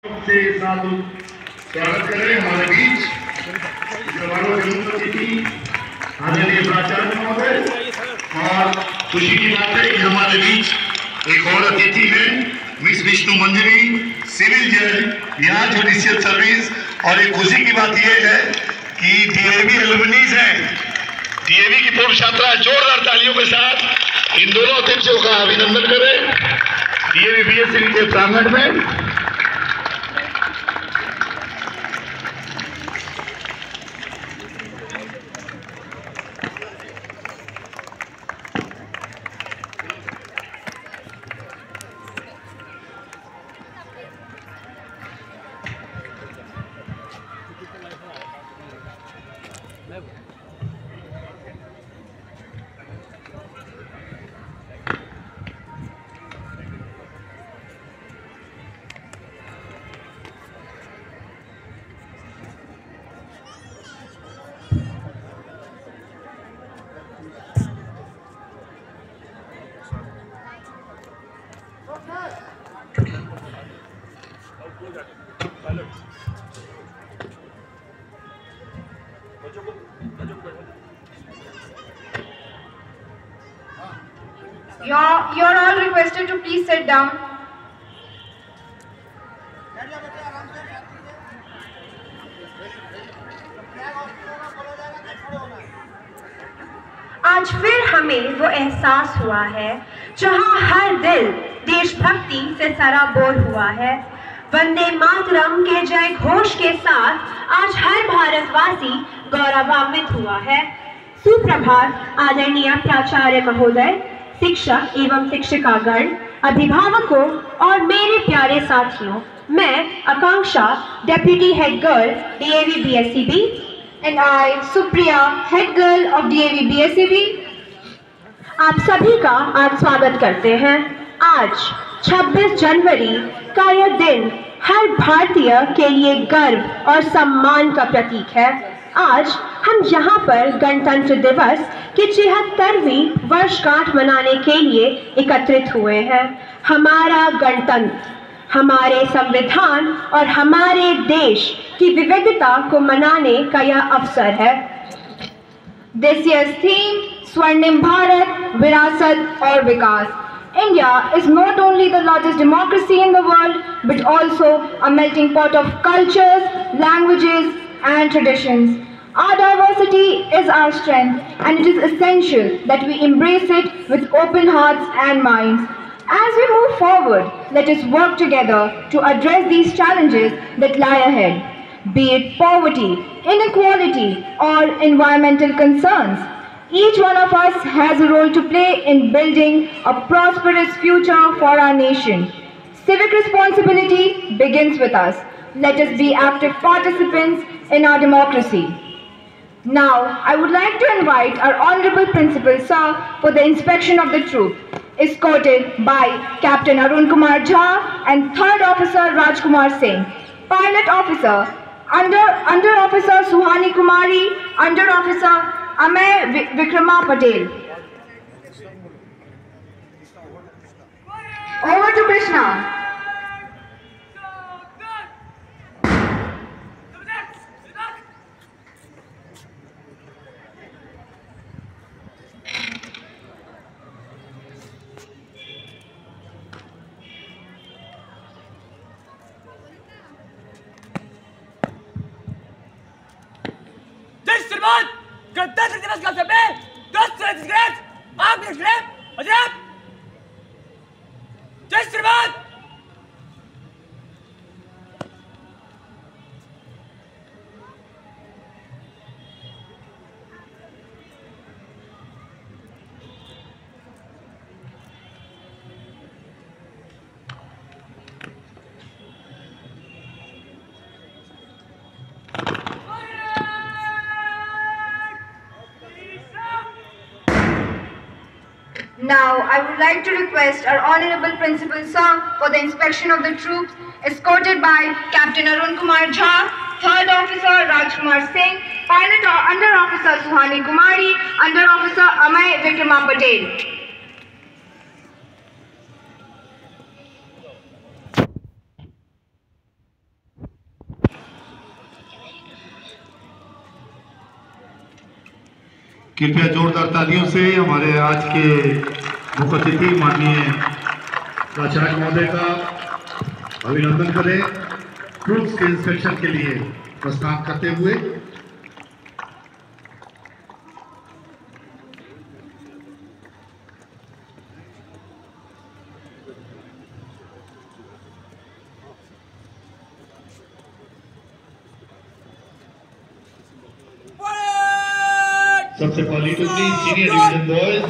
से साधु स्वागत करें हमारे बीच जवानों जन्मतिथि आदरणीय प्राचार्य महोदय। और खुशी की बात है कि हमारे बीच एक और अतिथि है मिस विष्णु मंजरी, सिविल जज यहाँ जुडिशियल सर्विस। और एक खुशी की बात यह है कि डीएवी एलुमनीज है, डीएवी की पूर्व छात्रा। जोरदार तालियों के साथ इन दोनों अतिथियों का अभिनंदन करें डीएवी बीएससी के प्रांगण में। You're all requested to please sit down. आज फिर हमें वो एहसास हुआ है जहां हर दिल देशभक्ति से सराबोर हुआ है। वंदे मातरम के जय घोष के साथ आज हर भारतवासी गौरवान्वित हुआ है। सुप्रभात आदरणीय प्राचार्य महोदय, शिक्षक एवं शिक्षिकागण, अभिभावकों और मेरे प्यारे साथियों। मैं Akanksha, deputy head girl DAV BSCB, and I Supriya, head girl of DAV BSCB, आप सभी का आज स्वागत करते हैं। आज 26 जनवरी का यह दिन हर भारतीय के लिए गर्व और सम्मान का प्रतीक है। आज हम यहाँ पर गणतंत्र दिवस की 74वीं वर्षगांठ मनाने के लिए एकत्रित हुए हैं। हमारा गणतंत्र, हमारे संविधान और हमारे देश की विविधता को मनाने का यह अवसर है। दिस ईयर्स थीम स्वर्णिम भारत, विरासत और विकास। India is not only the largest democracy in the world, but also a melting pot of cultures, languages, and traditions. Our diversity is our strength, and it is essential that we embrace it with open hearts and minds. As we move forward, let us work together to address these challenges that lie ahead, be it poverty, inequality, or environmental concerns. Each one of us has a role to play in building a prosperous future for our nation. Civic responsibility begins with us. Let us be active participants in our democracy. Now, I would like to invite our Honorable Principal Sir for the inspection of the troop, escorted by Captain Arun Kumar Jha and 3rd Officer Rajkumar Singh, Pilot Officer, Under Officer Suhani Kumari, Under Officer Amay Vikrama Patel. Over to Krishna. जय श्रीमान गणतंत्र दिवस का अवसर पे दोस्त आप जय श्रीमान। Now, I would like to request our Honorable Principal Sir for the inspection of the troops, escorted by Captain Arun Kumar Jha, 3rd Officer Rajkumar Singh, Pilot Under Officer Suhani Kumari, Under Officer Amay Vikrama Patel. कृपया जोरदार तालियों से हमारे आज के मुख्य अतिथि माननीय प्राचार्य महोदय का अभिनंदन करें। फ्रूट्स के इंस्पेक्शन के लिए प्रस्थान करते हुए सबसे पहली टुकड़ी सीनियर डिवीजन बॉयज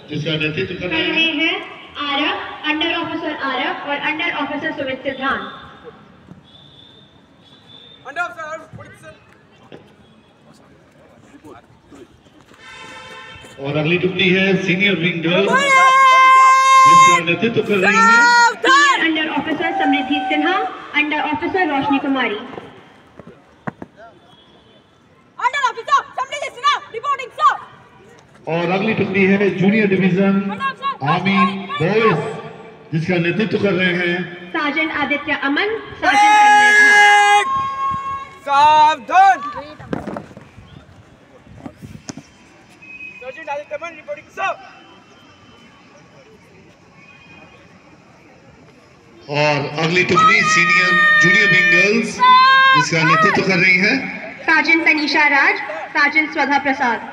जिसका नेतृत्व कर रहे हैं आरव, अंडर ऑफिसर आरव और अंडर ऑफिसर सुमित सिद्धांत। और अगली टुकड़ी है सीनियर विंग गर्ल्स जिसका नेतृत्व कर रही हैं अंडर ऑफिसर समृद्धि सिन्हा, अंडर ऑफिसर रोशनी कुमारी। और अगली टुकड़ी है जूनियर डिवीजन आर्मी बॉयज जिसका नेतृत्व कर रहे हैं सार्जेंट आदित्य अमन, सार्जेंट सावधान। सार्जेंट आदित्य अमन रिपोर्टिंग सर। और अगली टुकड़ी सीनियर जूनियर विंग गर्ल्स जिसका नेतृत्व कर रही हैं सार्जेंट तनीषा राज, सार्जेंट स्वधा प्रसाद।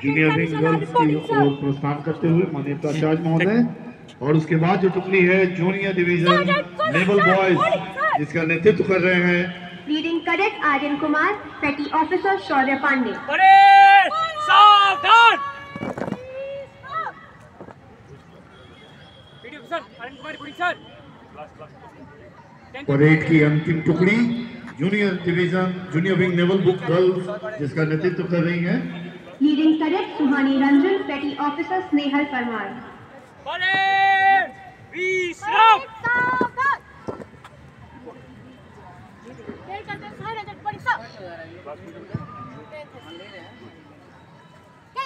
जूनियर विंग गर्ल्स की ओर प्रस्थान करते हुए माननीय प्राचार्य महोदय। और उसके बाद जो टुकड़ी है जूनियर डिवीजन नेवल बॉयज जिसका नेतृत्व कर रहे हैं लीडिंग कैडेट आर्यन कुमार, पेटी ऑफिसर शौर्य पांडे। सावधान। परेड की अंतिम टुकड़ी junior division junior wing naval book girls जिसका नेतृत्व कर रही हैं लीडिंग कैडेट सुहानी रंजन, पेटी officer Snehal Parmar.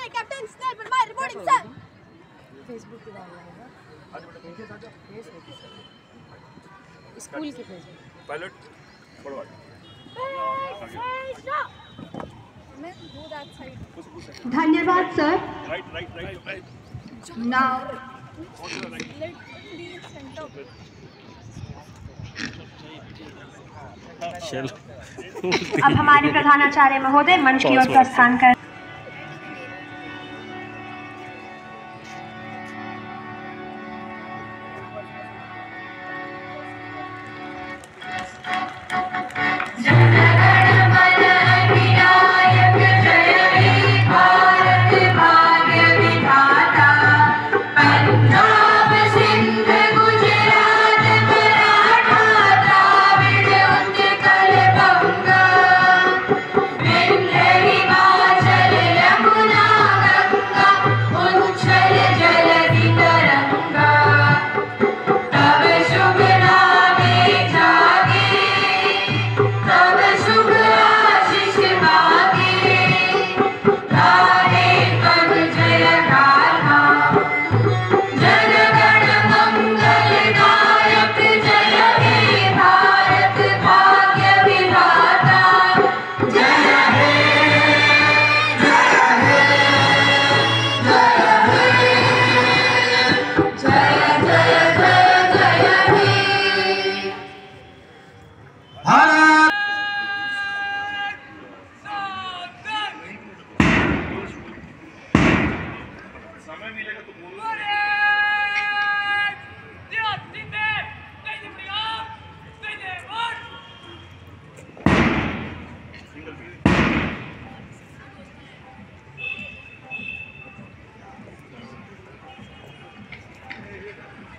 Captain Snehal Parmar reporting sir. Facebook पे डाल रहा है स्कूल के फेसबुक पायलट फॉरवर्ड मैं दो दैट साइड। धन्यवाद सर। नाउ अब हमारे प्रधानाचार्य महोदय मंच की ओर प्रस्थान कर।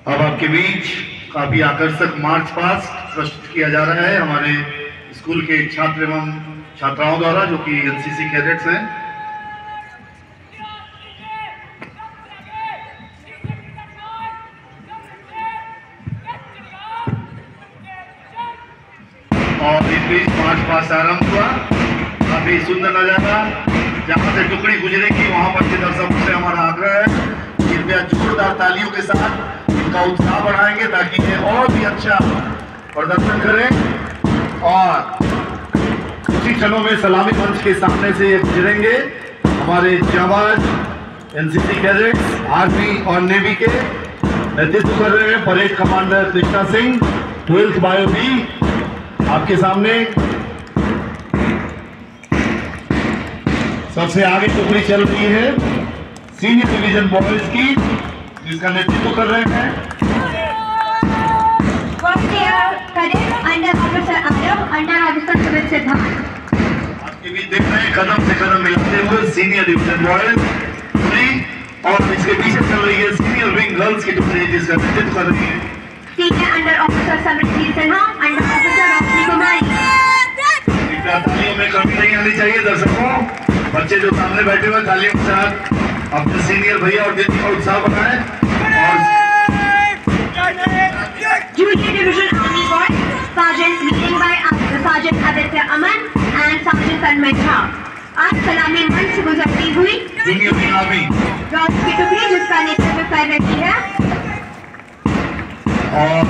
अब आपके बीच काफी आकर्षक मार्च पास्ट प्रस्तुत किया जा रहा है हमारे स्कूल के छात्र एवं छात्राओं द्वारा जो कि एनसीसी कैडेट्स हैं। और इस बीच मार्च पास्ट आरंभ हुआ। काफी सुंदर नजारा, जहां से टुकड़ी गुजरेगी वहां पर के दर्शकों से हमारा आग्रह है कृपया जोरदार तालियों के साथ उनका उत्साह बढ़ाएंगे ताकि ये और भी अच्छा प्रदर्शन करें। और कुछ ही क्षणों में सलामी मंच के सामने से गुजरेंगे हमारे जाबाज एनसीसी कैडेट्स, आर्मी और नेवी के नेतृत्व कर रहे हैं parade commander Krishna Singh, 12th bio B आपके सामने। सबसे आगे टुकड़ी चल रही है सीनियर डिवीजन बॉयज की, जिसका नेतृत्व कर रहे हैं आपके बीच देख रहे हैं कदम से कदम मिलाते हुए सीनियर डिवीजन बॉयज टुकड़ी, और इसके पीछे चल रही है सीनियर विंग गर्ल्स की टुकड़ी, जिसका नेतृत्व कर रही है सीनियर अंडर ऑफिसर समृद्धि सिन्हा, अंडर ऑफिसर रोशनी कुमारी। तालियों में कमी नहीं आनी चाहिए दर्शकों। बच्चे जो सामने बैठे हुए तालियों के साथ अपने सीनियर भैया और दीदी का उत्साह बढ़ाएं। Junior division army boy sergeant leading by sergeant Aditya Aman and sergeant Tanmay Jha आज सलामी मंच से गुजरती हुई जूनियर आर्मी गर्ल्स की टुकड़ी जिसका नेतृत्व कर रही है, और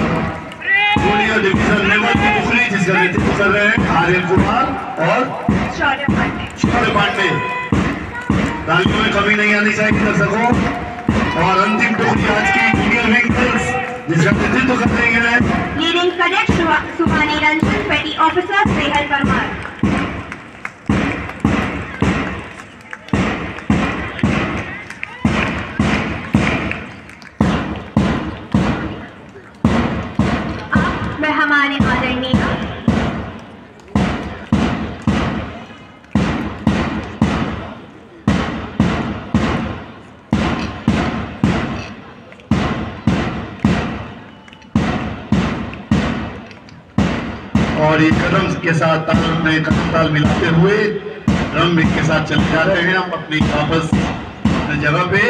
जूनियर डिवीजन नेवल की टुकड़ी जिसका नेतृत्व कर रहे हैं आर्यन कुमार और शौर्य पांडे। तालियों में कमी नहीं आनी चाहिए दर्शकों। और अंतिम टुकड़ी आज की जूनियर विंग गर्ल्स जिसका नेतृत्व कर रही है लीडिंग कैडेट सुहानी रंजन, पेटी ऑफिसर स्नेहल परमार। अब मैं हमारे आदरणीय और एक कदम के साथ ताल में कदम ताल मिलाते हुए ड्रम बीट के साथ चले जा रहे हैं हम अपनी वापस अपनी जगह पे।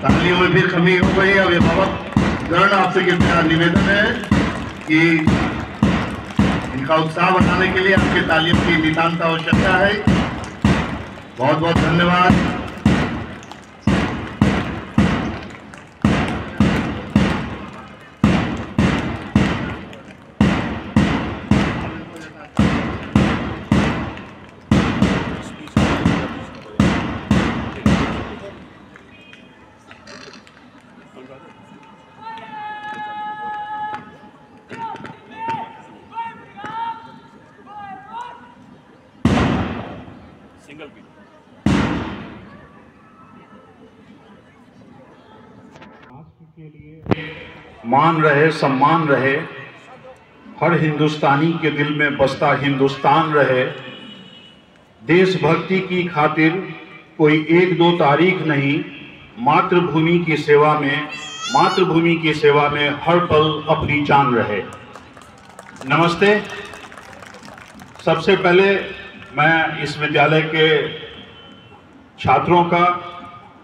तालियों में फिर कमी हो गई। अब ये बहुत आपसे कृपया निवेदन है कि इनका उत्साह बढ़ाने के लिए आपके तालियों की नितांत आवश्यकता है। बहुत बहुत धन्यवाद। मान रहे, सम्मान रहे, हर हिंदुस्तानी के दिल में बसता हिंदुस्तान रहे। देशभक्ति की खातिर कोई 1-2 तारीख नहीं, मातृभूमि की सेवा में हर पल अपनी जान रहे। नमस्ते। सबसे पहले मैं इस विद्यालय के छात्रों का,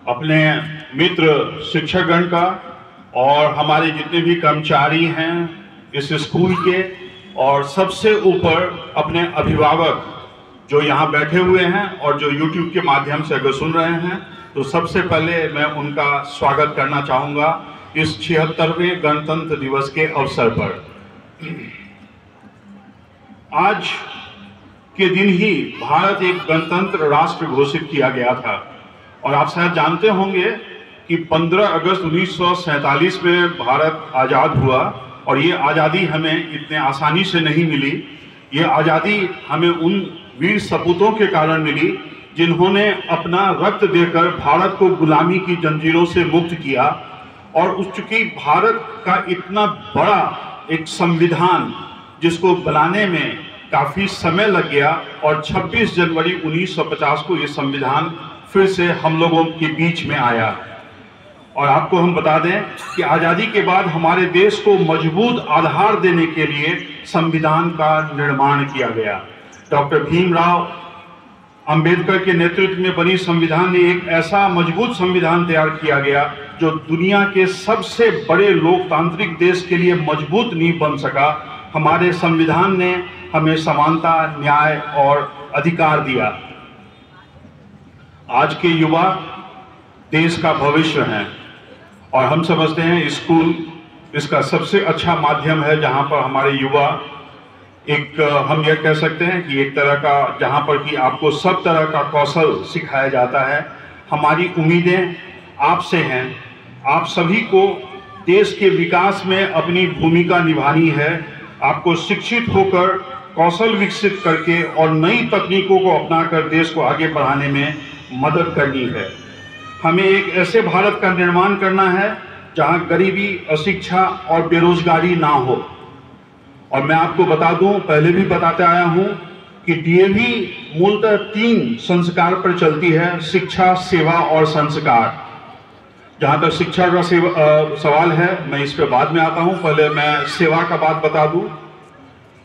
अपने मित्र शिक्षकगण का और हमारे जितने भी कर्मचारी हैं इस स्कूल के, और सबसे ऊपर अपने अभिभावक जो यहाँ बैठे हुए हैं और जो YouTube के माध्यम से अगर सुन रहे हैं, तो सबसे पहले मैं उनका स्वागत करना चाहूँगा इस 76वें गणतंत्र दिवस के अवसर पर। आज के दिन ही भारत एक गणतंत्र राष्ट्र घोषित किया गया था, और आप शायद जानते होंगे कि 15 अगस्त 1947 में भारत आज़ाद हुआ, और ये आज़ादी हमें इतने आसानी से नहीं मिली। ये आज़ादी हमें उन वीर सपूतों के कारण मिली जिन्होंने अपना रक्त देकर भारत को गुलामी की जंजीरों से मुक्त किया। और चूंकि भारत का इतना बड़ा एक संविधान जिसको बनाने में काफ़ी समय लग गया, और 26 जनवरी 1950 को ये संविधान फिर से हम लोगों के बीच में आया। और आपको हम बता दें कि आज़ादी के बाद हमारे देश को मजबूत आधार देने के लिए संविधान का निर्माण किया गया। डॉक्टर भीमराव अंबेडकर के नेतृत्व में बनी संविधान ने एक ऐसा मजबूत संविधान तैयार किया गया जो दुनिया के सबसे बड़े लोकतांत्रिक देश के लिए मजबूत नींव बन सका। हमारे संविधान ने हमें समानता, न्याय और अधिकार दिया। आज के युवा देश का भविष्य हैं और हम समझते हैं स्कूल इसका सबसे अच्छा माध्यम है जहां पर हमारे युवा एक हम यह कह सकते हैं कि एक तरह का जहां पर कि आपको सब तरह का कौशल सिखाया जाता है। हमारी उम्मीदें आपसे हैं, आप सभी को देश के विकास में अपनी भूमिका निभानी है। आपको शिक्षित होकर कौशल विकसित करके और नई तकनीकों को अपनाकर देश को आगे बढ़ाने में मदद करनी है। हमें एक ऐसे भारत का निर्माण करना है जहां गरीबी, अशिक्षा और बेरोजगारी ना हो। और मैं आपको बता दूं, पहले भी बताते आया हूं कि डीएवी मूलतः 3 संस्कार पर चलती है: शिक्षा, सेवा और संस्कार। जहां तक शिक्षा का सवाल है, मैं इस पे बाद में आता हूं, पहले मैं सेवा का बात बता दूं।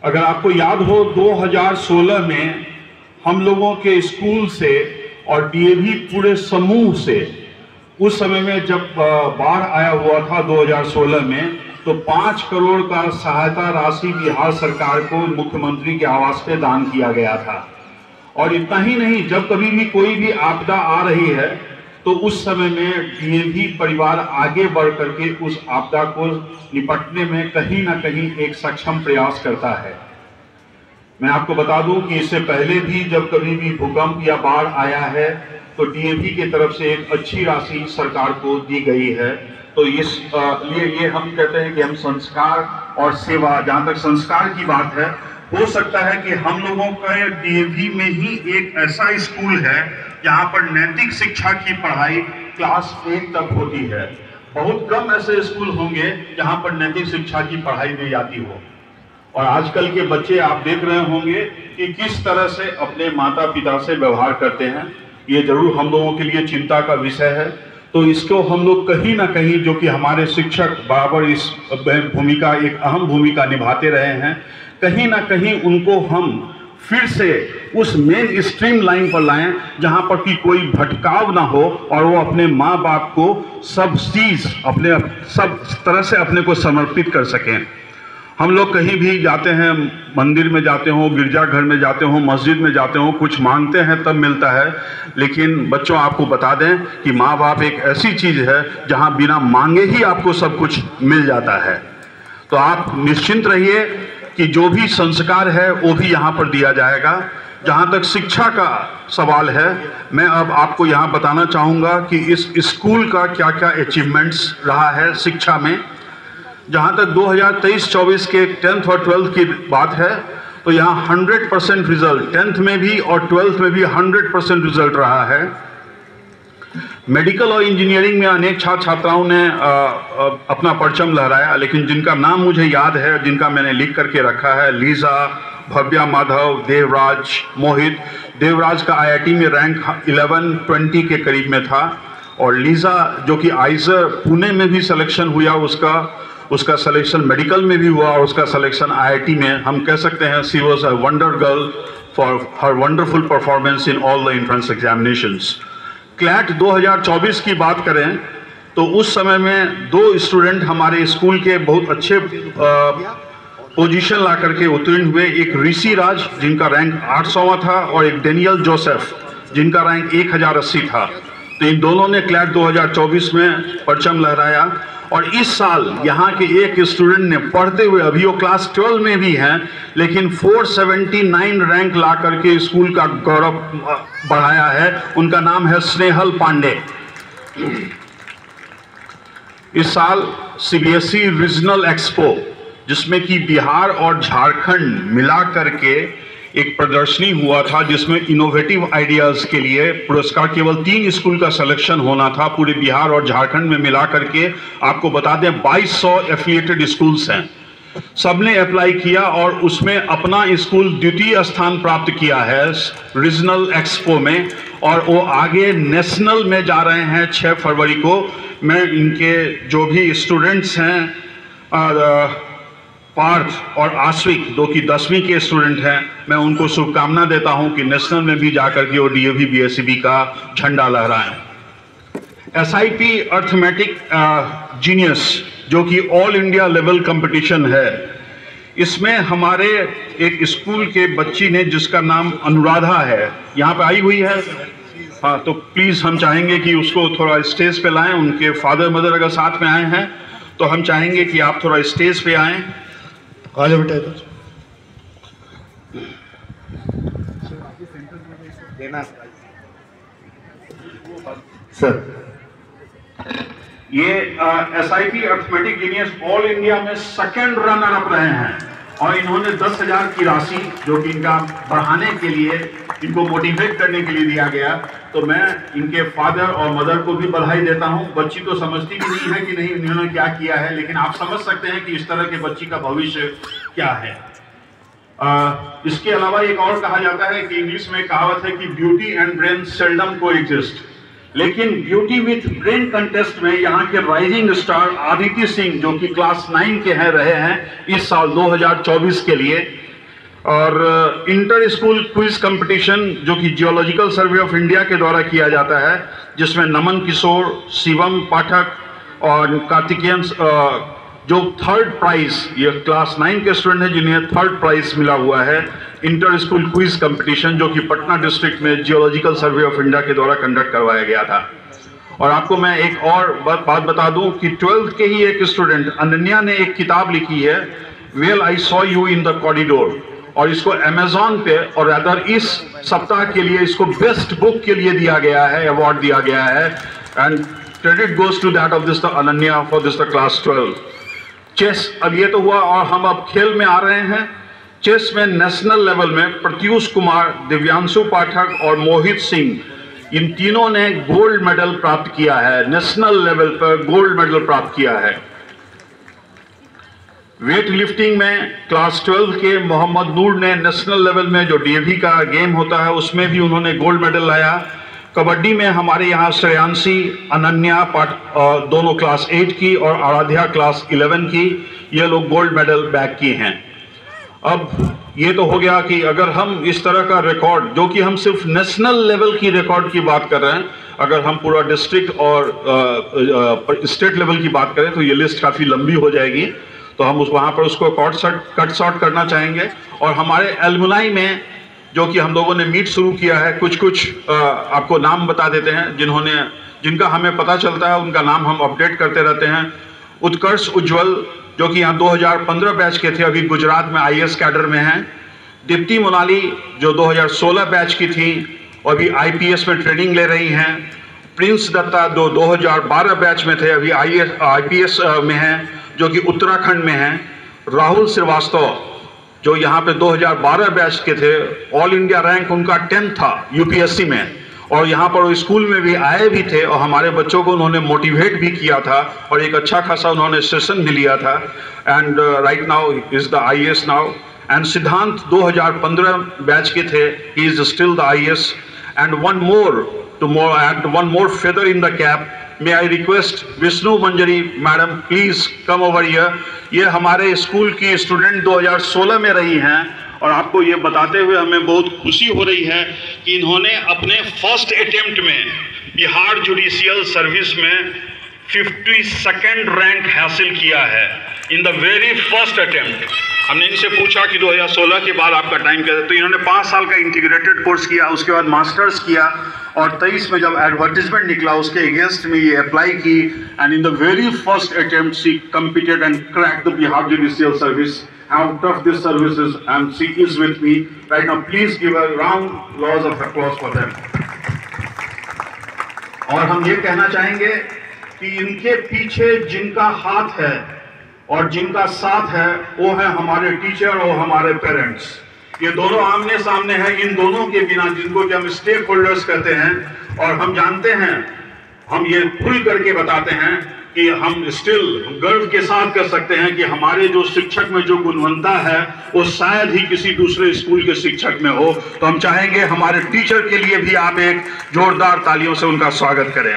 अगर आपको याद हो, 2016 में हम लोगों के स्कूल से और डीएवी पूरे समूह से, उस समय में जब बाढ़ आया हुआ था 2016 में, तो 5 करोड़ का सहायता राशि बिहार सरकार को मुख्यमंत्री के आवास पे दान किया गया था। और इतना ही नहीं, जब कभी भी कोई भी आपदा आ रही है तो उस समय में डीएवी परिवार आगे बढ़ करके उस आपदा को निपटने में कहीं ना कहीं एक सक्षम प्रयास करता है। मैं आपको बता दूं कि इससे पहले भी जब कभी भी भूकंप या बाढ़ आया है तो डीएवी की तरफ से एक अच्छी राशि सरकार को दी गई है। तो इस लिए ये हम कहते हैं कि हम संस्कार और सेवा, जहां तक संस्कार की बात है, हो सकता है कि हम लोगों का डीएवी में ही एक ऐसा स्कूल है जहां पर नैतिक शिक्षा की पढ़ाई क्लास 1 तक होती है। बहुत कम ऐसे स्कूल होंगे जहां पर नैतिक शिक्षा की पढ़ाई दी जाती हो। और आजकल के बच्चे आप देख रहे होंगे कि किस तरह से अपने माता पिता से व्यवहार करते हैं। ये जरूर हम लोगों के लिए चिंता का विषय है। तो इसको हम लोग कहीं ना कहीं, जो कि हमारे शिक्षक बराबर इस भूमिका, एक अहम भूमिका निभाते रहे हैं, कहीं ना कहीं उनको हम फिर से उस मेन स्ट्रीम लाइन पर लाएं जहां पर कि कोई भटकाव ना हो और वो अपने माँ बाप को सब चीज़ अपने सब तरह से अपने को समर्पित कर सकें। हम लोग कहीं भी जाते हैं, मंदिर में जाते हो, गिरजाघर में जाते हो, मस्जिद में जाते हो, कुछ मांगते हैं तब मिलता है। लेकिन बच्चों, आपको बता दें कि माँ बाप एक ऐसी चीज़ है जहां बिना मांगे ही आपको सब कुछ मिल जाता है। तो आप निश्चिंत रहिए कि जो भी संस्कार है वो भी यहाँ पर दिया जाएगा। जहाँ तक शिक्षा का सवाल है, मैं अब आपको यहाँ बताना चाहूँगा कि इस स्कूल का क्या क्या अचीवमेंट्स रहा है शिक्षा में। जहाँ तक 2023-24 के 10th और 12th की बात है, तो यहाँ 100% रिजल्ट 10th में भी और 12th में भी 100% रिजल्ट रहा है। मेडिकल और इंजीनियरिंग में अनेक छात्र छात्राओं ने अपना परचम लहराया, लेकिन जिनका नाम मुझे याद है, जिनका मैंने लिख करके रखा है: लीजा, भव्या माधव, देवराज, मोहित। देवराज का आईआईटी में रैंक 1120 के करीब में था, और लीजा जो कि आइजर पुणे में भी सिलेक्शन हुआ, उसका सिलेक्शन मेडिकल में भी हुआ और उसका सिलेक्शन आईआईटी में। हम कह सकते हैं she was a wonder girl for her wonderful performance in all the entrance examinations. CLAT 2024 की बात करें तो उस समय में 2 स्टूडेंट हमारे स्कूल के बहुत अच्छे पोजीशन ला करके उत्तीर्ण हुए। एक ऋषि राज जिनका रैंक 800वां था, और एक डेनियल जोसेफ जिनका रैंक 1080 था। तो इन दोनों ने क्लैट 2024 में परचम लहराया। और इस साल यहाँ के एक स्टूडेंट ने पढ़ते हुए, अभी वो क्लास 12 में भी हैं, लेकिन 479 रैंक ला करके स्कूल का गौरव बढ़ाया है। उनका नाम है स्नेहल पांडे। इस साल सीबीएसई रीजनल एक्सपो, जिसमें कि बिहार और झारखंड मिला करके एक प्रदर्शनी हुआ था, जिसमें इनोवेटिव आइडियाज़ के लिए पुरस्कार, केवल 3 स्कूल का सिलेक्शन होना था पूरे बिहार और झारखंड में मिला करके। आपको बता दें 2200 एफिलिएटेड स्कूल्स हैं, सबने अप्लाई किया और उसमें अपना स्कूल द्वितीय स्थान प्राप्त किया है रीजनल एक्सपो में, और वो आगे नेशनल में जा रहे हैं 6 फरवरी को। मैं इनके जो भी स्टूडेंट्स हैं पार्थ और आश्विक जो कि 10वीं के स्टूडेंट हैं, मैं उनको शुभकामना देता हूं कि नेशनल में भी जाकर के वो DAV BSCB का झंडा लहराएं। SIP अर्थमेटिक जीनियस जो कि ऑल इंडिया लेवल कंपटीशन है, इसमें हमारे एक स्कूल के बच्ची ने जिसका नाम अनुराधा है, यहाँ पे आई हुई है। हाँ, तो प्लीज़ हम चाहेंगे कि उसको थोड़ा स्टेज पे लाएं। उनके फादर मदर अगर साथ में आए हैं तो हम चाहेंगे कि आप थोड़ा स्टेज पे आएं। आ जाओ बेटा इधर। सर, ये SIP arithmetic genius all India में सेकंड रनर अप रहे हैं और इन्होंने 10,000 की राशि जो कि इनका बढ़ाने के लिए, इनको मोटिवेट करने के लिए दिया गया। तो मैं इनके फादर और मदर को भी बधाई देता हूं। बच्ची तो समझती भी नहीं है कि नहीं इन्होंने क्या किया है, लेकिन आप समझ सकते हैं कि इस तरह के बच्ची का भविष्य क्या है। इसके अलावा एक और कहा जाता है कि इंग्लिश में कहावत है कि beauty and brain seldom coexist, लेकिन ब्यूटी विथ ब्रेन कंटेस्ट में यहाँ के राइजिंग स्टार आदिति सिंह जो कि क्लास 9 के हैं रहे हैं इस साल 2024 के लिए। और इंटर स्कूल क्विज कंपटीशन जो कि जियोलॉजिकल सर्वे ऑफ इंडिया के द्वारा किया जाता है, जिसमें नमन किशोर, शिवम पाठक और कार्तिकेयन जो थर्ड प्राइज, ये क्लास 9 के स्टूडेंट हैं जिन्हें थर्ड प्राइज मिला हुआ है इंटर स्कूल क्विज कंपटीशन जो कि पटना डिस्ट्रिक्ट में जियोलॉजिकल सर्वे ऑफ इंडिया के द्वारा कंडक्ट करवाया गया था। और आपको मैं एक और बात बता दूं कि 12th के ही एक स्टूडेंट अनन्या ने एक किताब लिखी है, well I saw you in the corridor, और इसको अमेजॉन पे और अदर इस सप्ताह के लिए इसको बेस्ट बुक के लिए दिया गया है, अवार्ड दिया गया है। And credit goes to that of this the Ananya for this the class 12 chess. अब ये तो हुआ और हम अब खेल में आ रहे हैं। चेस में नेशनल लेवल में प्रत्यूष कुमार, दिव्यांशु पाठक और मोहित सिंह, इन तीनों ने गोल्ड मेडल प्राप्त किया है, नेशनल लेवल पर गोल्ड मेडल प्राप्त किया है। वेट लिफ्टिंग में क्लास 12 के मोहम्मद नूर ने नेशनल लेवल में जो DAV का गेम होता है उसमें भी उन्होंने गोल्ड मेडल लाया। कबड्डी में हमारे यहाँ श्रेयांशी, अनन्या दोनों क्लास 8 की और आराध्या क्लास 11 की, ये लोग गोल्ड मेडल बैग किए हैं। अब ये तो हो गया कि अगर हम इस तरह का रिकॉर्ड, जो कि हम सिर्फ नेशनल लेवल की रिकॉर्ड की बात कर रहे हैं, अगर हम पूरा डिस्ट्रिक्ट और स्टेट लेवल की बात करें तो ये लिस्ट काफ़ी लंबी हो जाएगी, तो हम वहाँ पर उसको कट शॉर्ट करना चाहेंगे। और हमारे एलुमनाई में जो कि हम लोगों ने मीट शुरू किया है, कुछ आपको नाम बता देते हैं जिनका हमें पता चलता है, उनका नाम हम अपडेट करते रहते हैं। उत्कर्ष उज्ज्वल जो कि यहाँ 2015 बैच के थे, अभी गुजरात में IAS कैडर में हैं। दीप्ति मोनाली जो 2016 बैच की थी और अभी IPS में ट्रेनिंग ले रही हैं। प्रिंस दत्ता जो 2012 बैच में थे, अभी IPS में हैं जो कि उत्तराखंड में हैं। राहुल श्रीवास्तव जो यहाँ पे 2012 बैच के थे, ऑल इंडिया रैंक उनका 10 था UPSC में, और यहाँ पर स्कूल में भी आए भी थे और हमारे बच्चों को उन्होंने मोटिवेट भी किया था और एक अच्छा खासा उन्होंने सेशन भी लिया था। And right now is the IAS now. And सिद्धांत 2015 बैच के थे, he is still the IAS। And one more feather in the cap, may I request Vishnu Manjari madam please come over here. ये हमारे school की student 2016 में रही हैं और आपको ये बताते हुए हमें बहुत खुशी हो रही है कि इन्होंने अपने फर्स्ट अटेम्प्ट में बिहार जुडिशियल सर्विस में 52nd रैंक हासिल किया है in the very first attempt. हमने इनसे पूछा कि 2016 के बाद आपका टाइम क्या था, तो इन्होंने 5 साल का इंटीग्रेटेड कोर्स किया, उसके बाद मास्टर्स किया और 23 में जब एडवर्टीजमेंट निकला उसके अगेंस्ट में ये अप्लाई की। And in the very first attempt she competed and cracked the Bihar judicial service. How tough this service is, and she is with me right now. Please give a round of applause for them. और हम ये कहना चाहेंगे कि इनके पीछे जिनका हाथ है और जिनका साथ है वो है हमारे टीचर और हमारे पेरेंट्स। ये दोनों आमने सामने हैं। इन दोनों के बिना, जिनको कि हम स्टेक होल्डर्स कहते हैं, और हम जानते हैं, हम ये खुल करके बताते हैं कि हम स्टिल गर्व के साथ कर सकते हैं कि हमारे जो शिक्षक में जो गुणवत्ता है वो शायद ही किसी दूसरे स्कूल के शिक्षक में हो। तो हम चाहेंगे हमारे टीचर के लिए भी आप एक जोरदार तालियों से उनका स्वागत करें।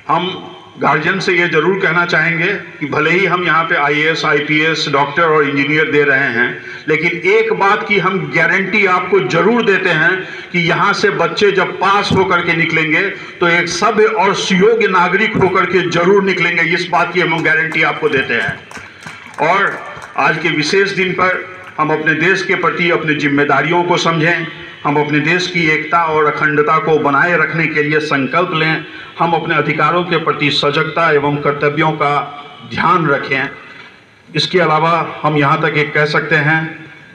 हम गार्जियन से ये जरूर कहना चाहेंगे कि भले ही हम यहाँ पे IAS, IPS, डॉक्टर और इंजीनियर दे रहे हैं, लेकिन एक बात की हम गारंटी आपको जरूर देते हैं कि यहाँ से बच्चे जब पास होकर के निकलेंगे तो एक सभ्य और सुयोग्य नागरिक होकर के जरूर निकलेंगे। इस बात की हम गारंटी आपको देते हैं। और आज के विशेष दिन पर हम अपने देश के प्रति अपनी जिम्मेदारियों को समझें, हम अपने देश की एकता और अखंडता को बनाए रखने के लिए संकल्प लें, हम अपने अधिकारों के प्रति सजगता एवं कर्तव्यों का ध्यान रखें। इसके अलावा हम यहाँ तक एक कह सकते हैं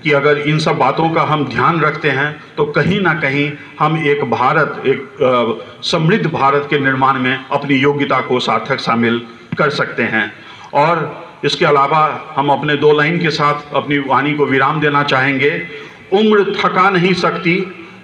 कि अगर इन सब बातों का हम ध्यान रखते हैं तो कहीं ना कहीं हम एक समृद्ध भारत के निर्माण में अपनी योग्यता को सार्थक शामिल कर सकते हैं। और इसके अलावा हम अपने 2 लाइन के साथ अपनी वाणी को विराम देना चाहेंगे। उम्र थका नहीं सकती,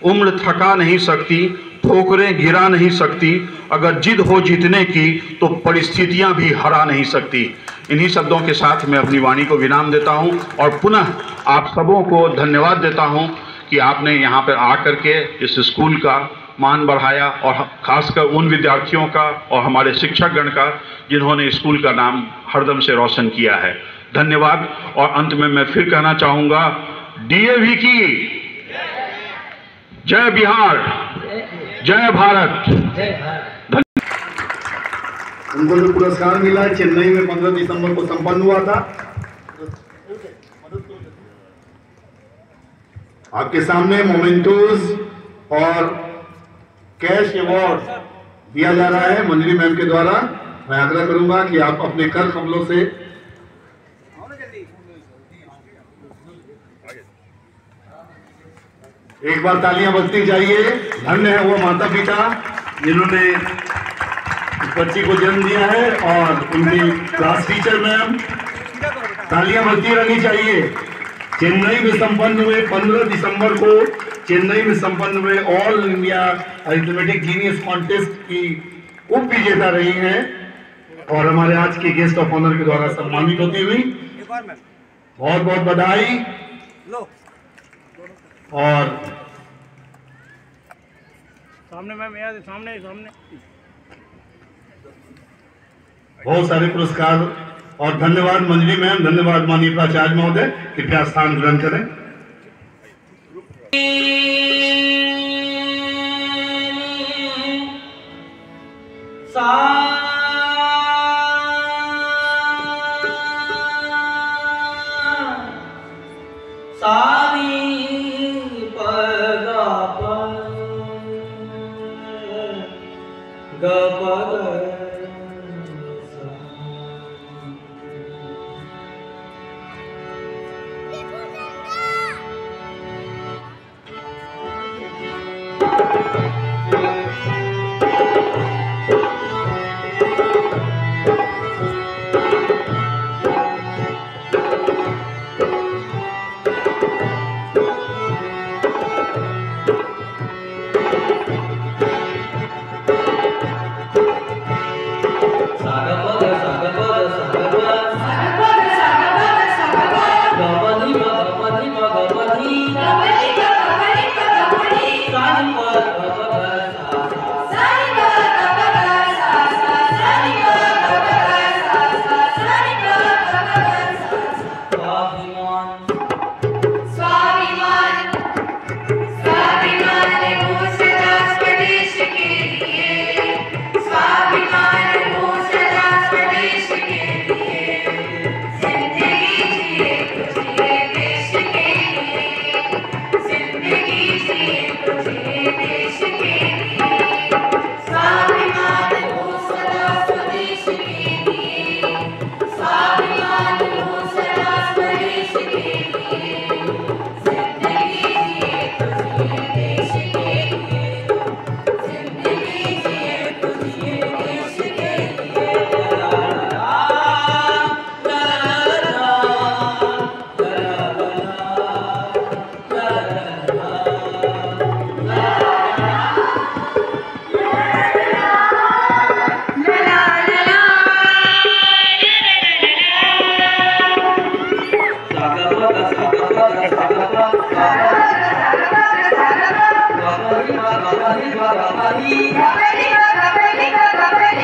उम्र थका नहीं सकती, ठोकरें गिरा नहीं सकती, अगर जिद हो जीतने की तो परिस्थितियां भी हरा नहीं सकती। इन्हीं शब्दों के साथ मैं अपनी वाणी को विराम देता हूं और पुनः आप सबों को धन्यवाद देता हूं कि आपने यहाँ पर आकर के इस स्कूल का मान बढ़ाया, और खासकर उन विद्यार्थियों का और हमारे शिक्षकगण का जिन्होंने स्कूल का नाम हरदम से रोशन किया है। धन्यवाद। और अंत में मैं फिर कहना चाहूँगा, DAV की जय, बिहार जय, भारत। उनको जो पुरस्कार मिला चेन्नई में 15 दिसंबर को संपन्न हुआ था। आपके सामने मोमेंटोस और कैश अवार्ड दिया जा रहा है मंजरी मैम के द्वारा। मैं आग्रह करूंगा कि आप अपने कर कमलों से एक बार तालियां बजती चाहिए। धन्य है वो माता पिता जिन्होंने इस बच्ची को जन्म दिया है और उनकी क्लास टीचर मैम। तालियां बजती रहनी चाहिए। चेन्नई में संपन्न हुए 15 दिसंबर को चेन्नई में संपन्न हुए all India arithmetic genius contest की उप विजेता रही हैं और हमारे आज के गेस्ट ऑफ ऑनर के द्वारा सम्मानित होती हुई बहुत बहुत बधाई। और सामने मैम, सामने सामने बहुत सारे पुरस्कार। और धन्यवाद मंजरी मैम, धन्यवाद माननीय प्राचार्य महोदय। कृपया स्थान ग्रहण करें। Gabali,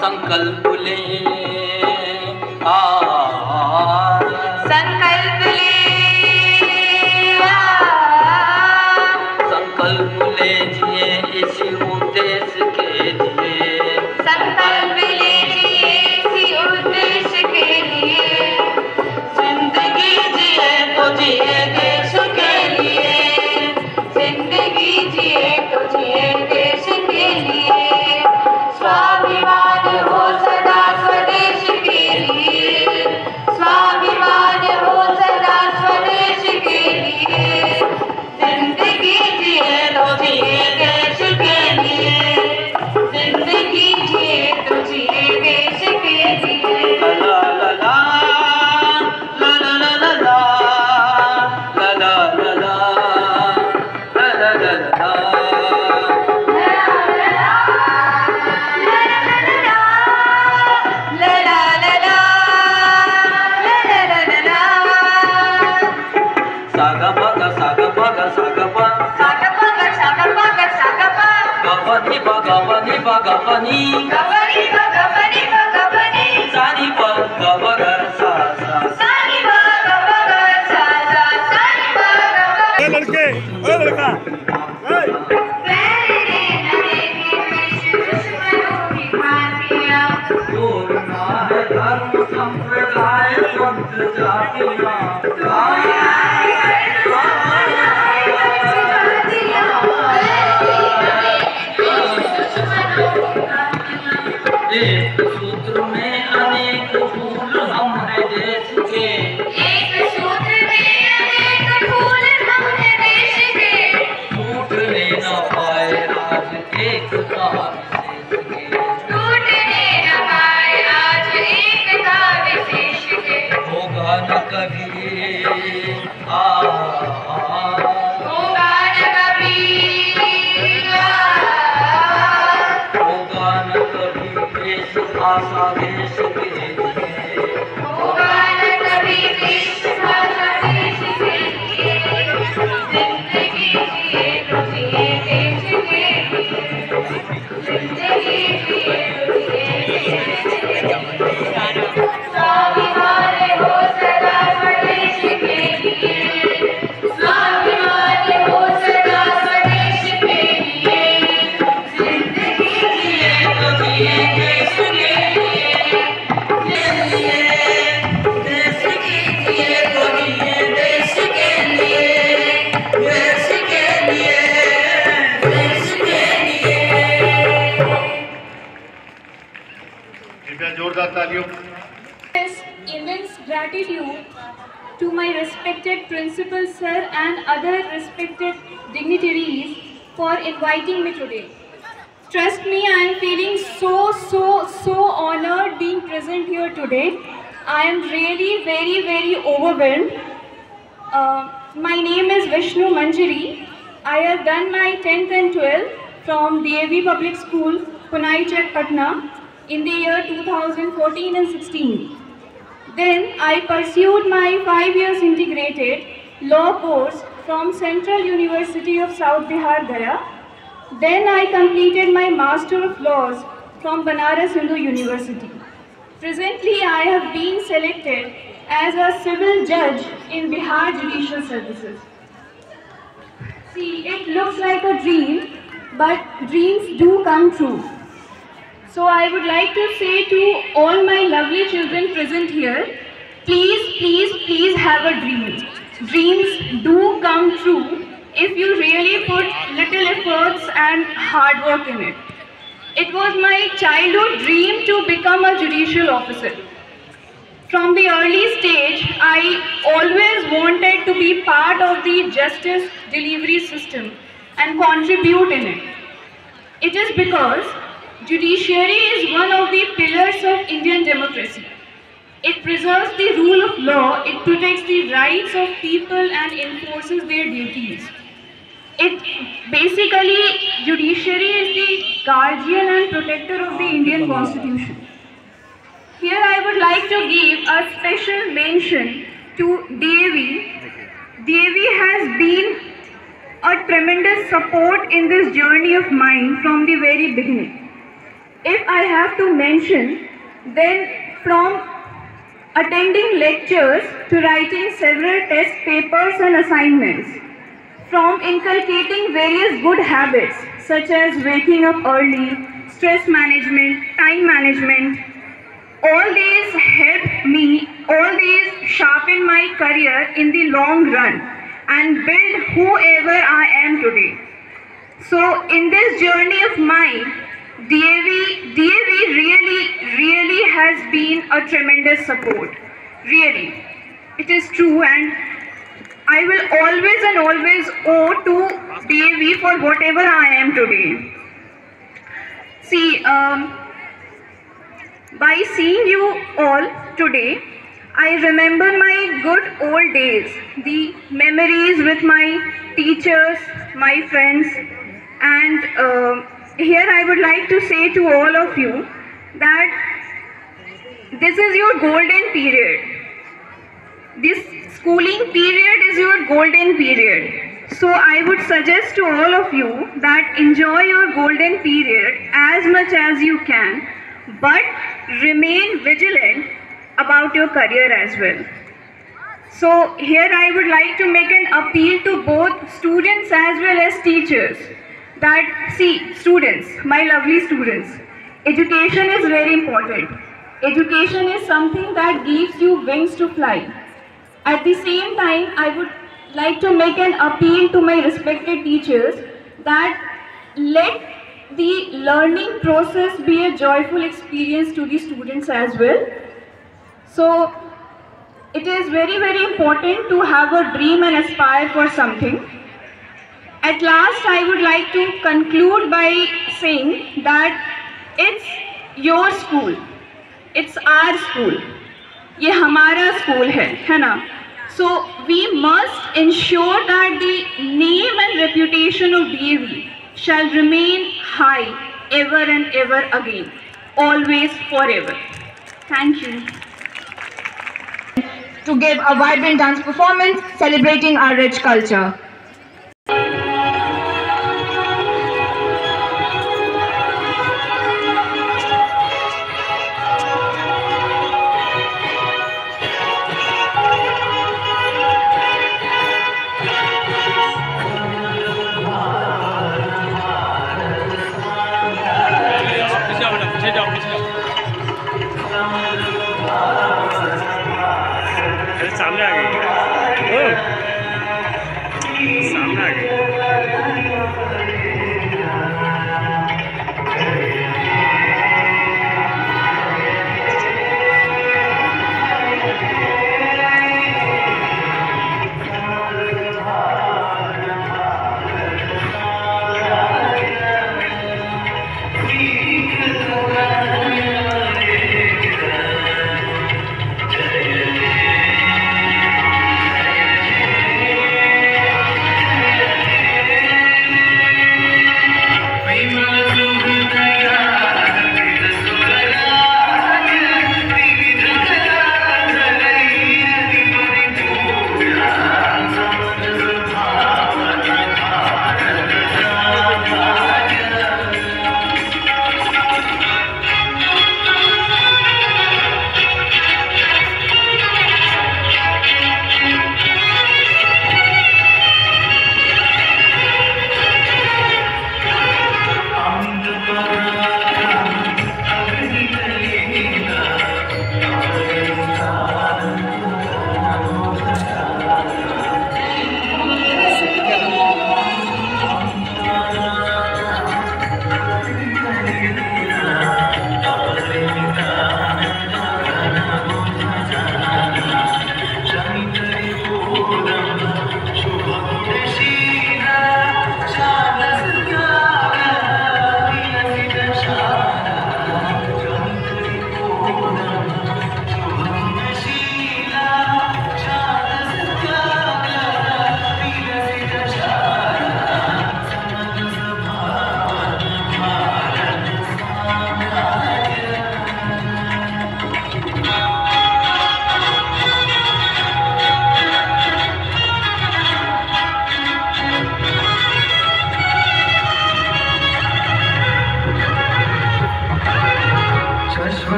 संकल्प ले संकल्प ले जिए इसी उद्देश्य के लिए, संकल्प लीजिए इसी उद्देश्य के लिए, जिंदगी जिए तो जिए देश के लिए, जिंदगी जिए तो जिए देश के लिए, स्वाभिमान हो सदा स्वदेश के लिए, स्वाभिमान हो सदा स्वदेश के लिए, जिंदगी जिए तो जिए देश के लिए, जिंदगी जिए तो जिए देश के लिए। ला ला ला ला ला ला ला ला ला ला ला ला ला ला ला। सागा पगा सागा पगा सागा पा सागा पगा सागा पगा सागा पा गपनी गपनी गपनी गपनी गपनी गपनी सानी पग गबर सा सा सानी पग गबर सा सा सानी पग गबर। ए लड़के, ए लड़का, प्यारे नरे के विश्व दुश्मनों की भांतियाँ, बोलना है धर्म संप्रदाय पंथ जातियाँ, एक सूत्र में अनेक फूल हम हैं देश के, एक सूत्र में अनेक फूल हम हैं देश के, टूटने न पाए आज एकता विशेष के, टूटने न पाए आज एकता विशेष के, होगा न कभी होगा न कभी होगा न कभी देश भाषा देश के लिए, होगा न कभी देश भाषा देश के लिए, जिंदगी जिए तो जिए देश के लिए, जिंदगी जिए तो जिए देश के लिए, स्वाभिमान हो सदा स्वदेश के लिए, स्वाभिमान हो सदा स्वदेश के लिए, जिंदगी जिए तो जिए देश के लिए, देश के लिए तो जिए देश के लिए, देश के लिए, देश के लिए। कृपया जोरदार तालियों। Immense gratitude to my respected principal sir and other respected dignitaries for inviting me today. Trust me, I am feeling so honored being present here today. I am really very overwhelmed. My name is Vishnu Manjari. I have done my 10th and 12th from DAV Public School, Punai Chek, Patna in the year 2014 and 16. Then I pursued my 5 years integrated law course from Central University of South Bihar, Gaya. Then I completed my Master of Laws from Banaras Hindu University. Presently, I have been selected as a civil judge in Bihar Judicial Services. See, it looks like a dream, but dreams do come true. So I would like to say to all my lovely children present here, please, please, please have a dream. Dreams do come true if you really put little efforts and hard work in it. It was my childhood dream to become a judicial officer. From the early stage, I always wanted to be part of the justice delivery system and contribute in it. It is because judiciary is one of the pillars of Indian democracy. It preserves the rule of law, it protects the rights of people and enforces their duties. Judiciary is the guardian and protector of the Indian Constitution. Here I would like to give a special mention to DAV. DAV has been a tremendous support in this journey of mine from the very beginning. If I have to mention, then from attending lectures to writing several test papers and assignments, from inculcating various good habits such as waking up early, stress management, time management, all these helped me, all these sharpened my career in the long run and build whoever I am today. So in this journey of mine, DAV really has been a tremendous support. Really. It is true, and I will always owe to DAV for whatever I am today. See, by seeing you all today, I remember my good old days, the memories with my teachers, my friends, and here I would like to say to all of you that this is your golden period. This schooling period is your golden period. So I would suggest to all of you that enjoy your golden period as much as you can, but remain vigilant about your career as well. So here I would like to make an appeal to both students as well as teachers that, see, students, my lovely students, education is very important. Education is something that gives you wings to fly. At the same time, I would like to make an appeal to my respected teachers that let the learning process be a joyful experience to the students as well. So it is very, very important to have a dream and aspire for something. At last, I would like to conclude by saying that it's your school, it's our school, ये हमारा school है ना? So we must ensure that the name and reputation of DAV shall remain high ever and ever again, always, forever. Thank you. To give a vibrant dance performance celebrating our rich culture. सामने आ गई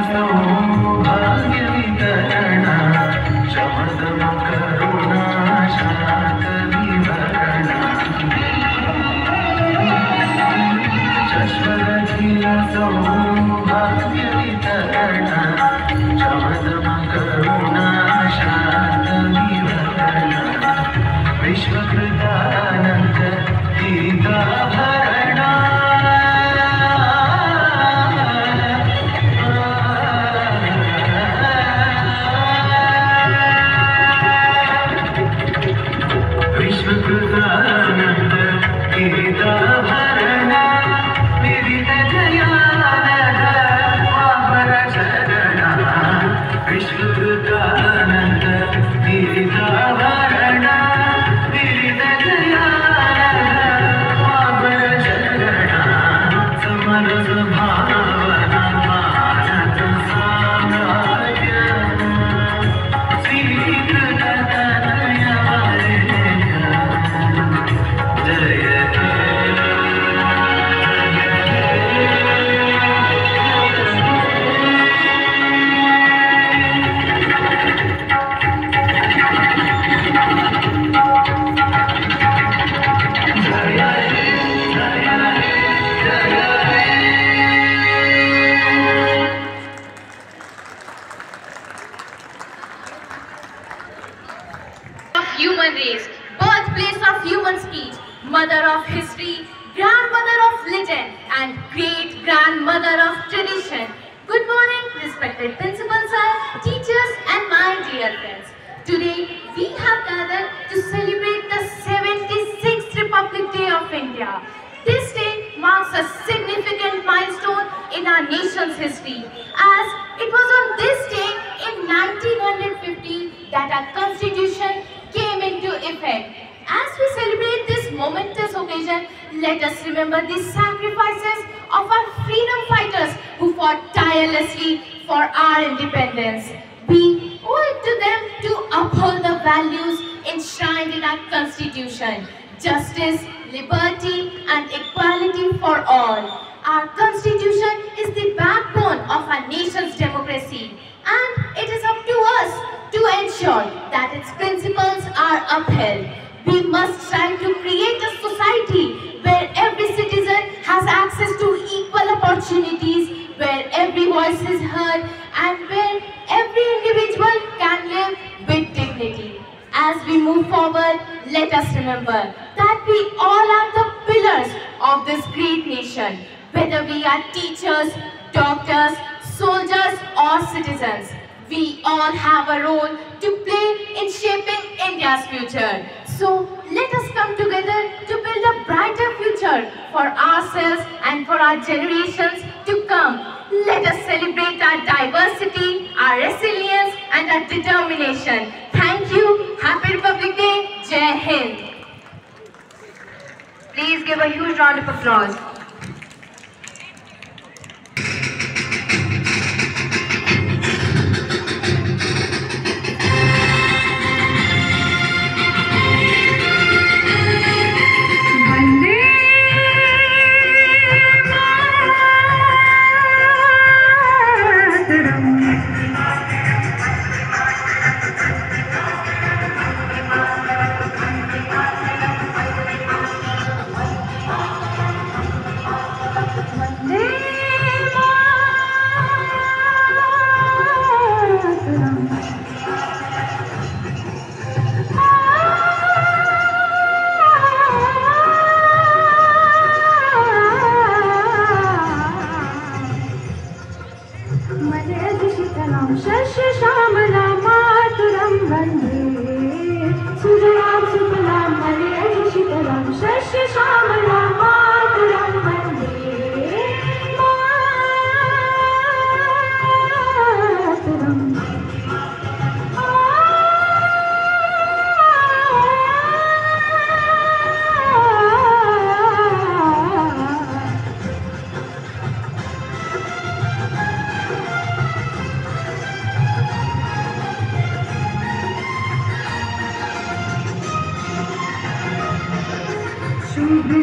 सौभाग्य वितरण शमदम करुणा शांत विवरण शश्वरखिल सौभाग्य वितरण शमदम करुणा शांत विवरण विश्वकृतानंद गीताभरण विश्वकृतानंद गीताभरण विविध जयानद पावर शरण विश्वकृतानंद गीताभरण विविध जयानद पावर शरण समरस भावना भारत साम्राज्य श्रीकृत तनय जय of human race, birthplace of human speech, mother of history, grandmother of legend, and great-grandmother of tradition. Good morning, respected principal sir, teachers, and my dear friends. Today, we have gathered to celebrate the 76th Republic Day of India. This day marks a significant milestone in our nation's history, as it was on this day in 1950 that our constitution came into effect. As we celebrate this momentous occasion, let us remember the sacrifices of our freedom fighters who fought tirelessly for our independence. We owe it to them to uphold the values enshrined in our constitution: justice, liberty, and equality for all. Our constitution is the backbone of our nation's democracy, and it is up to us to ensure that its principles are upheld. We must strive to create a society where every citizen has access to equal opportunities, where every voice is heard, and where every individual can live with dignity. As we move forward, let us remember that we all are the pillars of this great nation, whether we are teachers, doctors, soldiers, or citizens. We all have a role to play in shaping India's future. So let us come together to build a brighter future for ourselves and for our generations to come. Let us celebrate our diversity, our resilience, and our determination. Thank you. Happy Republic Day. Jai Hind. Please give a huge round of applause.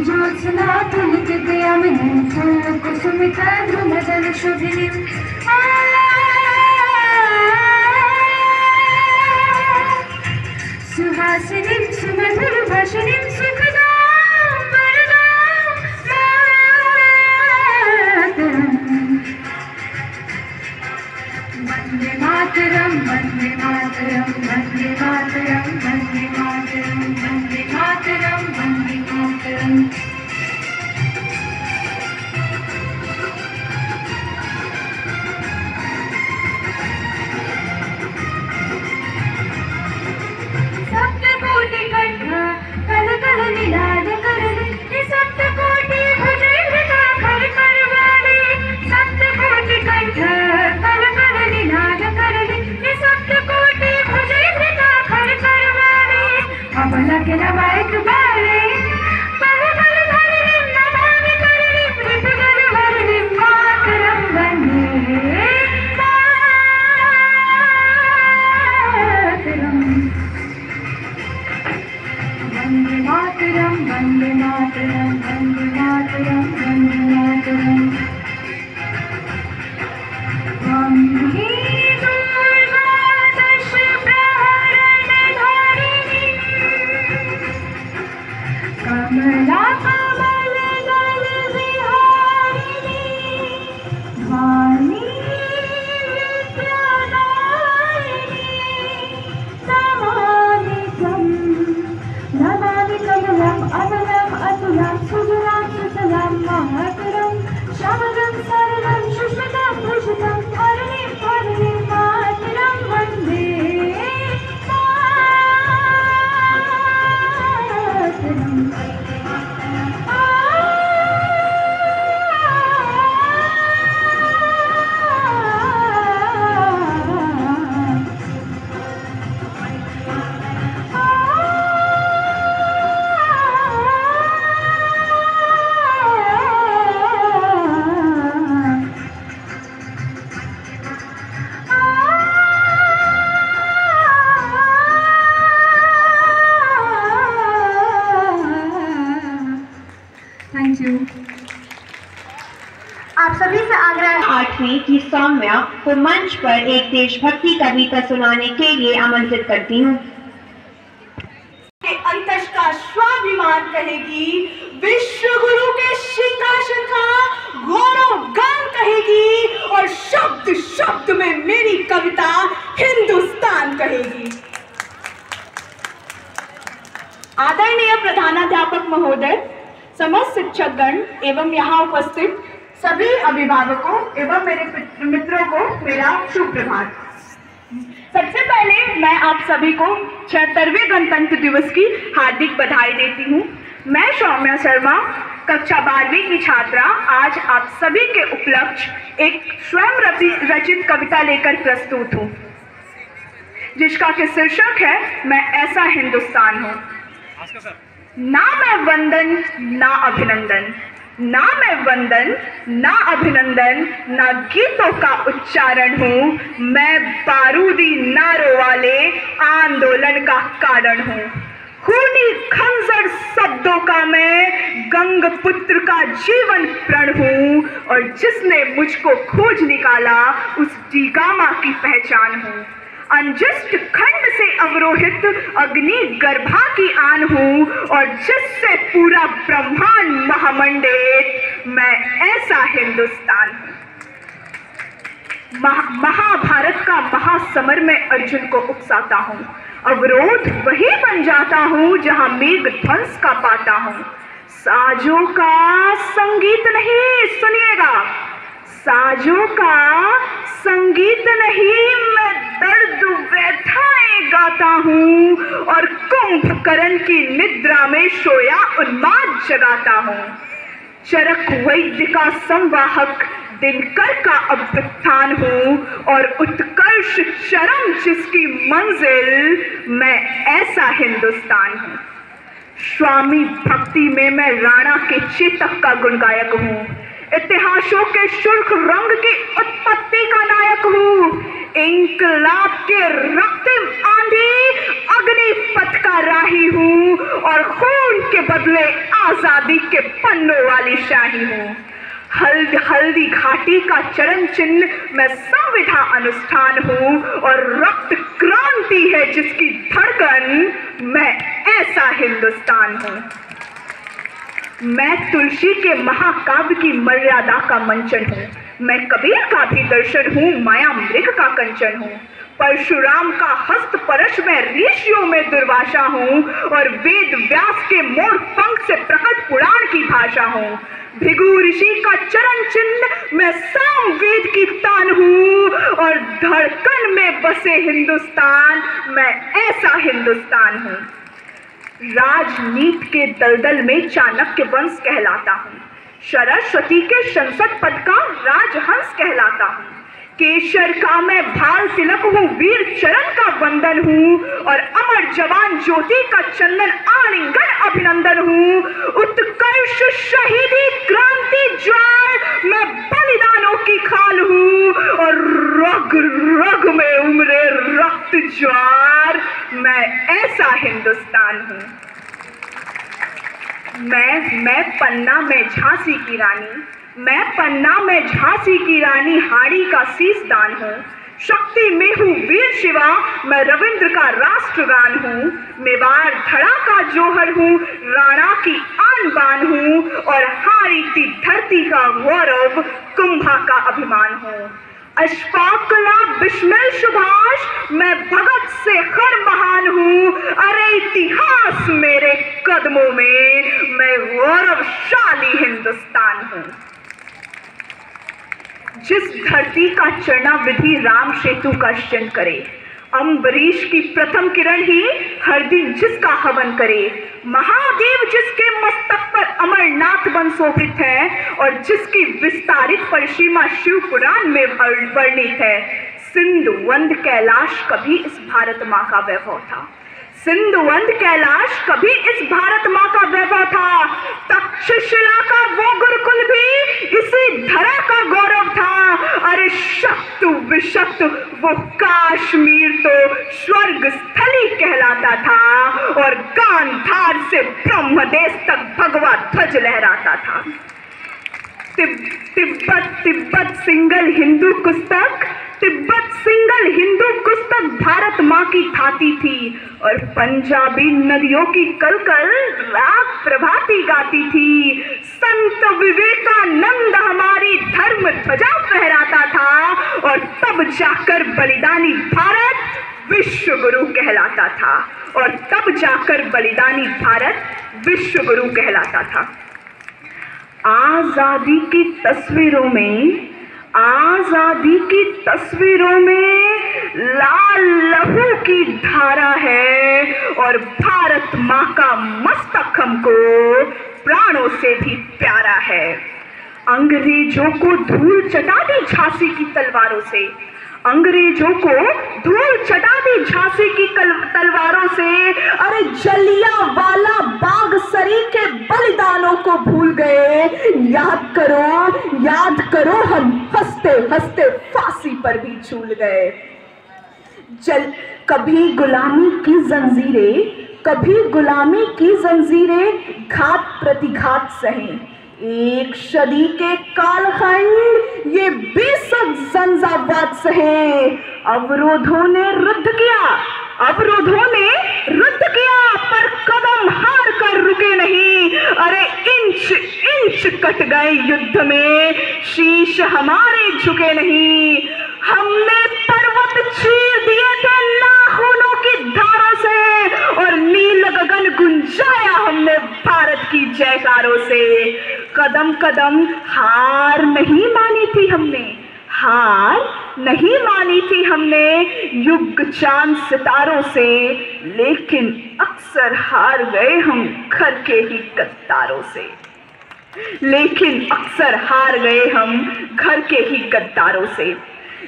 Jyotsna तुलित दयामिनीं फूलकुसुमिता द्रुमदलशोभिनीं हसनिं सुमधुर भाषणिं सुखदां वरदां वन्दे मातरं वन्दे मातरं वन्दे मातरं वन्दे मातरं वन्दे मातरं वन्दे मातरं। सप्तकोटि कंठ कल कल निनाद करले सप्तकोटि भुजंगा खर कर वाले सप्तकोटि कंठ कल कल निनाद करले सप्तकोटि भुजंगा खर कर वाले अबला के नवायक बाले पल पल धरले नमामि करले त्रिपुर वरले मातरं वन्दे मातरं वन्दे मातरं वन्दे मातरं वन्दे मातरं। वन्दे दुर्गा दश प्रहरणधारिणीं कमला कमल दल विहारिणीं वाणी नमामि कमलम् अमलम् अतुलं सुजलां सुफलां मातरं श्यामलं सरलं सुष्मितं भूषितं धरणीं धरणीं मातरं वन्दे आप सभी से आग्रह 8वीं की सौम्या को मंच पर एक देशभक्ति कविता सुनाने के लिए आमंत्रित करती हूँ। अंतश का स्वाभिमान कहेगी, विश्व गुरु के सिंहासन का गौरव गान कहेगी और शब्द शब्द में मेरी कविता हिंदुस्तान कहेगी। आदरणीय प्रधानाध्यापक महोदय, समस्त शिक्षकगण एवं यहाँ उपस्थित सभी अभिभावकों एवं मेरे मित्रों को मेरा शुभ प्रभात। सबसे पहले मैं आप सभी को 76वें गणतंत्र दिवस की हार्दिक बधाई देती हूँ। मैं सौम्या शर्मा, कक्षा 12वीं की छात्रा, आज आप सभी के उपलक्ष्य एक स्वयं रचित कविता लेकर प्रस्तुत हूँ, जिसका कि शीर्षक है मैं ऐसा हिंदुस्तान हूँ। ना मैं वंदन ना अभिनंदन, ना मैं वंदन ना अभिनंदन, ना गीतों का उच्चारण हूँ, मैं बारूदी नारों वाले आंदोलन का कारण हूँ। खूनी खंजर शब्दों का मैं गंग पुत्र का जीवन प्रण हूँ और जिसने मुझको खोज निकाला उस जीगामा की पहचान हूँ। अंजिष्ट खंड से अवरोहित अग्नि गर्भा की आन हूँ और जिससे पूरा ब्रह्मांड महामंडित, मैं ऐसा हिंदुस्तान हूँ। महाभारत का महासमर में अर्जुन को उकसाता हूँ, अवरोध वही बन जाता हूँ जहाँ मेघ ध्वंस का पाता हूँ। साजों का संगीत नहीं, सुनिएगा, साजों का संगीत नहीं, मैं दर्द व्यथाएं गाता हूँ और कुंभकर्ण की निद्रा में सोया उन्माद जगाता हूँ। चरक वैद्य का संवाहक दिनकर का अभ्युत्थान हूँ और उत्कर्ष चरम जिसकी मंजिल, मैं ऐसा हिंदुस्तान हूँ। स्वामी भक्ति में मैं राणा के चेतक का गुणगायक हूँ, इतिहासों के शुल्क रंग की उत्पत्ति का नायक हूँ, इंकलाब के रक्तिम आंधी अग्निपथ का राही हूँ और खून के बदले आजादी के पन्नों वाली शाही हूँ। हल्दी घाटी का चरण चिन्ह मैं संविधा अनुष्ठान हूँ और रक्त क्रांति है जिसकी धड़कन मैं ऐसा हिंदुस्तान हूँ। मैं तुलसी के महाकाव्य की मर्यादा का मंचन हूँ, मैं कबीर का भी दर्शन हूँ, माया मृग का कंचन हूँ। परशुराम का हस्त परश में ऋषियों में दुर्वासा हूँ और वेद व्यास के मोर पंख से प्रकट पुराण की भाषा हूँ। भृगु ऋषि का चरण चिन्ह मैं साम वेद की तान हूँ और धड़कन में बसे हिंदुस्तान मैं ऐसा हिंदुस्तान हूँ। राजनीति के दलदल में चाणक्य वंश कहलाता हूँ, सरस्वती के संसद पद का राजहंस कहलाता हूँ। केशर का मैं भाल तिलक हूँ, वीर चरण का वंदन हूँ और अमर जवान ज्योति का चंदन आलिंगन अभिनंदन हूँ। उत्कर्ष शहीदी क्रांति ज्वार मैं बलिदानों की खाल हूँ और रग रग में उमरे रक्त ज्वार मैं ऐसा हिंदुस्तान हूँ। मैं पन्ना में झांसी की रानी, मैं पन्ना में झांसी की रानी हाड़ी का शीश दान हूँ। शक्ति में हूँ वीर शिवा, मैं रविंद्र का राष्ट्रगान हूँ। मेवाड़ धड़ा का जोहर हूँ, राणा की आन बान हूँ और हारी की धरती का गौरव कुंभा का अभिमान हूँ। अशफाकला बिस्मिल सुभाष मैं भगत से खर महान हूँ। अरे इतिहास मेरे कदमों में मैं गौरवशाली हिंदुस्तान हूँ। जिस धरती का चरना विधि राम सेतु का सृजन करे, अम्बरीश की प्रथम किरण ही हर दिन जिसका हवन करे, महादेव जिसके मस्तक पर अमरनाथ बन शोभित है और जिसकी विस्तारित परिसीमा शिव पुराण में वर्णित है। सिंधुवंद कैलाश कभी इस भारत माँ का वैभव था, सिंधुवंद कैलाश कभी इस भारत माँ का वैभव था। तक्षशिला का वो गुरुकुल भी इसी धरा का गौरव था। अरे शक्त विशक्त वो काश्मीर तो स्वर्ग स्थली कहलाता था और गांधार से ब्रह्मदेश तक भगवा ध्वज लहराता था। तिब्बत सिंगल हिंदू पुस्तक, तिब्बत सिंगल हिंदू पुस्तक भारत माँ की थाती थी और पंजाबी नदियों की कलकल राग प्रभाती गाती थी। संत विवेकानंद हमारी धर्म ध्वजा फहराता था और तब जाकर बलिदानी भारत विश्व गुरु कहलाता था और तब जाकर बलिदानी भारत विश्व गुरु कहलाता था। आजादी की तस्वीरों में, आजादी की तस्वीरों में लाल लहू की धारा है और भारत माँ का मस्तक हमको प्राणों से भी प्यारा है। अंग्रेजों को धूल चटा दी झांसी की तलवारों से, अंग्रेजों को धूल चटा दी झांसी की तलवारों से। अरे जलियांवाला बाग सरी के बलिदानों को भूल गए, याद करो हम हंसते हंसते फांसी पर भी झूल गए। कभी गुलामी की जंजीरें, कभी गुलामी की जंजीरें घात प्रतिघात सही, एक सदी के कालखंड ये बेसक जंजाबाद सहे। अवरोधों ने रुद्ध किया, अवरोधों ने रुद्ध किया पर कदम हार कर रुके नहीं। अरे इंच इंच कट गए युद्ध में, शीश हमारे झुके नहीं। हमने पर्वत चीर दिए थे नाखूनों की धारों से और नील गगन गुंजाया हमने भारत की जयकारों से। कदम कदम हार नहीं मानी थी हमने, हार नहीं मानी थी हमने युग चांद सितारों से, लेकिन अक्सर हार गए हम घर के ही गद्दारों से, लेकिन अक्सर हार गए हम घर के ही गद्दारों से।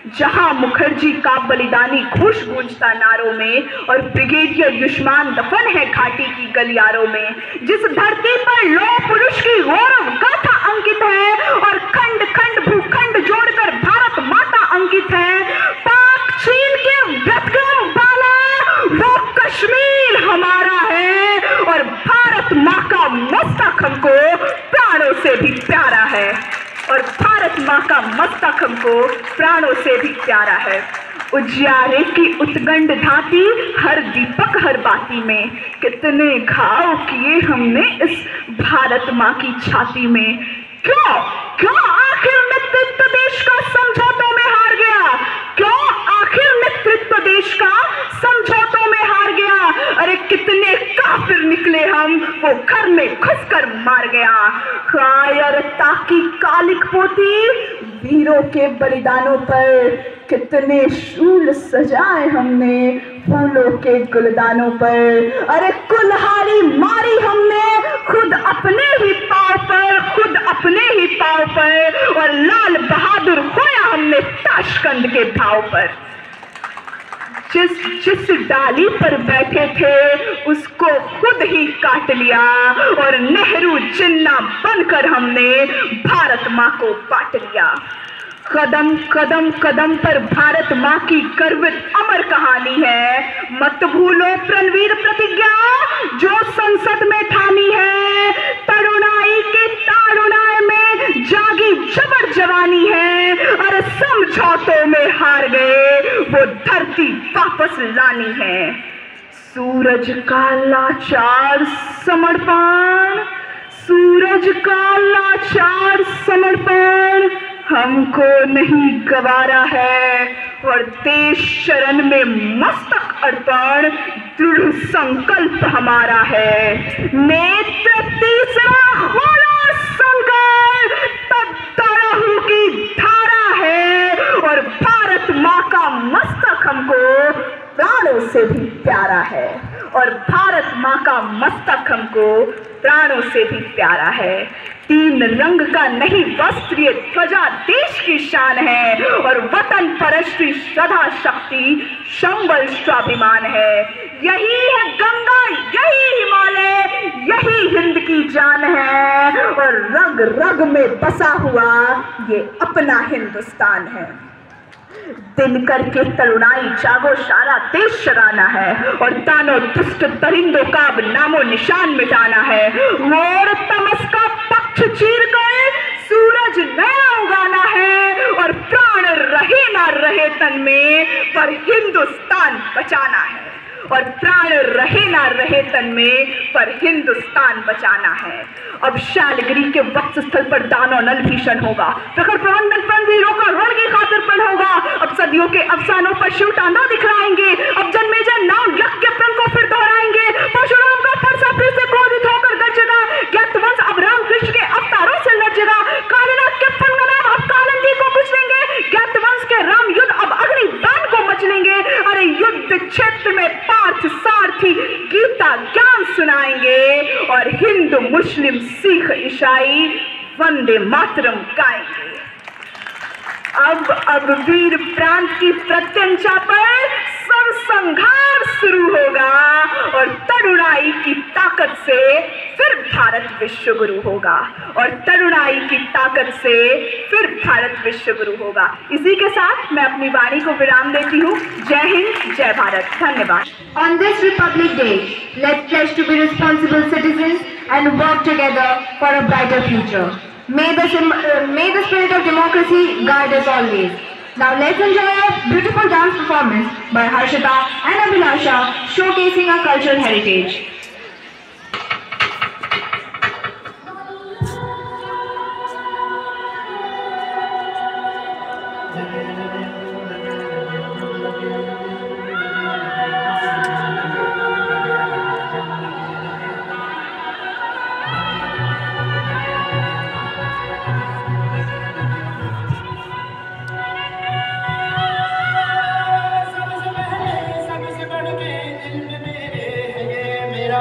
जहां मुखर्जी का बलिदानी घोष गूंजता नारों में और ब्रिगेडियर युष्मान दफन है घाटी की गलियारों में, जिस धरती पर लौह पुरुष की गौरव गाथा अंकित है और खंड खंड भूखंड जोड़कर भारत माता अंकित है। पाक चीन के व्यतक्रम वाला वो कश्मीर हमारा है और भारत माँ का मस्तक हमको प्राणों से भी प्यारा है। और भारत माँ का मस्तक हमको प्राणों से भी प्यारा है। उजियारे की उत्कंठ धाती हर दीपक हर बाती में, कितने घाव किए हमने इस भारत माँ की छाती में। क्यों क्यों आखिर नेतृत्व देश का समझौतों में हार गया? क्यों आखिर नेतृत्व देश का समझौतों में हार गया? अरे कितने काफिर निकले हम, वो घर में घुसकर मार गया। कायरता की कालिक पोती वीरों के बलिदानों पर, कितने शूल सजाए हमने फूलों के गुलदानों पर। अरे कुल्हाड़ी मारी हमने खुद अपने ही पांव पर, खुद अपने ही पांव पर, और लाल बहादुर होया हमने ताशकंद के भाव पर। जिस डाली पर बैठे थे उसको खुद ही काट लिया, और नेहरू जिन्ना बनकर हमने भारत माँ को बांट लिया। कदम कदम कदम पर भारत माँ की गर्वित अमर कहानी है। मत भूलो प्रणवीर प्रतिज्ञा जो संसद में ठानी है। तरुणाई के तारुणाई में जागी जबर जवानी है। अरे समझौतों में हार गए, वो धरती वापस लानी है। सूरज का लाचार समर्पण, सूरज का लाचार समर्पण हमको नहीं गवारा है, और देश शरण में मस्तक अर्पण दृढ़ संकल्प हमारा है। नेत्र तीसरा खोलो संकल्प, तब तरहू की धारा है, और भारत माँ का मस्तक हमको प्राणों से भी प्यारा है, और भारत माँ का मस्तक हमको प्राणों से भी प्यारा है। तीन रंग का नहीं वस्त्र ये ध्वजा देश की शान है, और वतन परस्त्री श्रद्धा शक्ति संबल स्वाभिमान है। यही है गंगा, यही हिमालय, यही हिंद की जान है, और रग रग में बसा हुआ ये अपना हिंदुस्तान है। दिन करके तरुणाई जागो सारा देश जगाना है, और दानों दुष्ट दरिंदों का अब नामो निशान मिटाना है। मोर तमस का पक्ष चीर कर सूरज नया उगाना है, और प्राण रहे ना रहे तन में पर हिंदुस्तान बचाना है, और प्राण रहे ना रहे तन में पर हिंदुस्तान बचाना है। अब शालगिरी के वक्त स्थल पर दानव नल भीषण होगा, प्रखर प्रबंधन रणवीरों का रण की खातिर प्रण होगा। अब सदियों के अफसानों पर शिव तांडव दिखलाएंगे, अब जन्मे जन नाम यज्ञ प्रण को फिर दोहराएंगे। परशुराम का फरसा फिर से क्रोधित होकर गरजेगा, ज्ञातवंश अब राम कृष्ण के अवतारों से लड़ेगा। कालीनाथ के फनगनाम अब कालिंदी को कुचलेंगे, ज्ञातवंश के राम युद्ध अब अग्निबाण को मचलेंगे। अरे युद्ध क्षेत्र में पार्थ सारथी गीता ज्ञान सुनाएंगे, और हिंदू मुस्लिम सिख ईसाई वंदे मातरम गाएंगे। अब वीर प्रांत की प्रत्यंचा पर सब संघर्ष शुरू होगा, और तरुणाई की ताकत से फिर भारत विश्व गुरु होगा, और तरुणाई की ताकत से फिर भारत विश्व गुरु होगा। इसी के साथ मैं अपनी वाणी को विराम देती हूँ। जय हिंद, जय भारत, धन्यवाद। On this Republic Day, let's pledge to be responsible citizens and work together for a brighter future. May the spirit of democracy guide us always. Now let's enjoy a beautiful dance performance by Harshita and Abhilasha, showcasing our cultural heritage. सबसे पहले सबसे बढ़ के दिल में मेरे है ये मेरा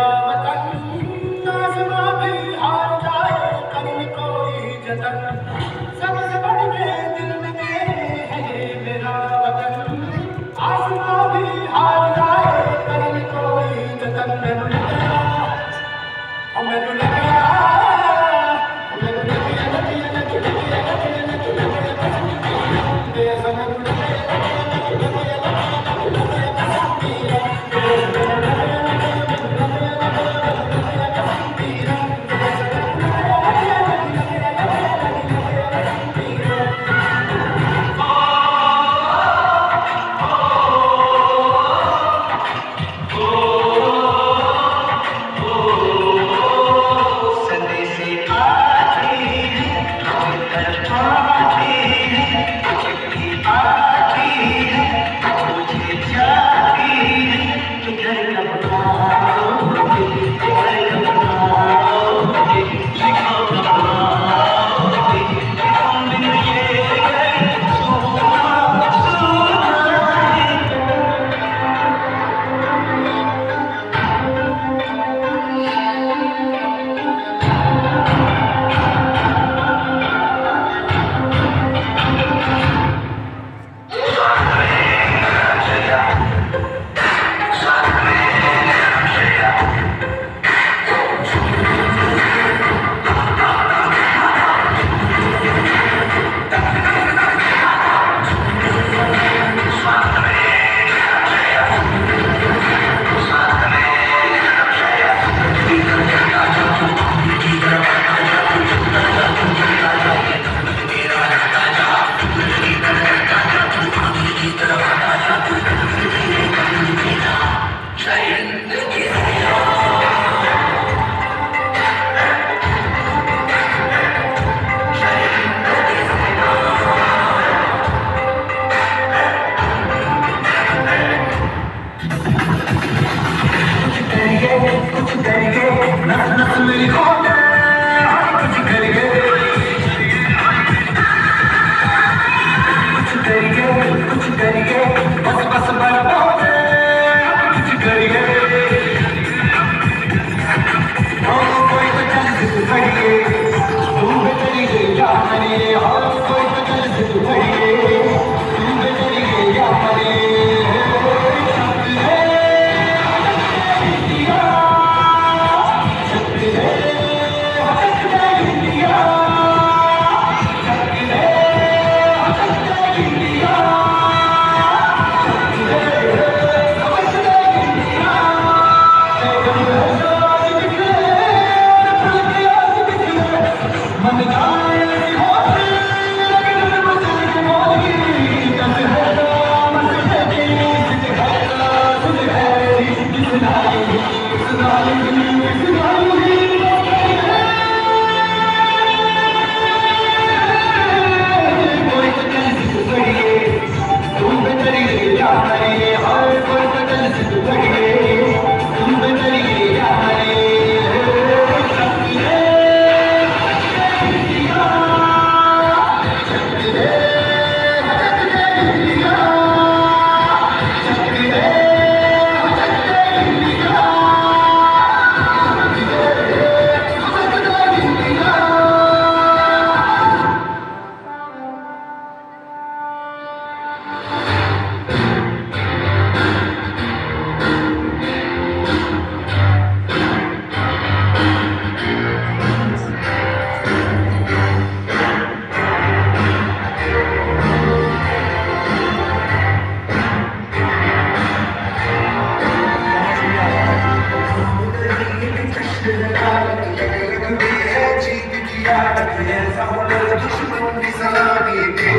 जीत किया रखे सफल दुश्मनों की सलामी दे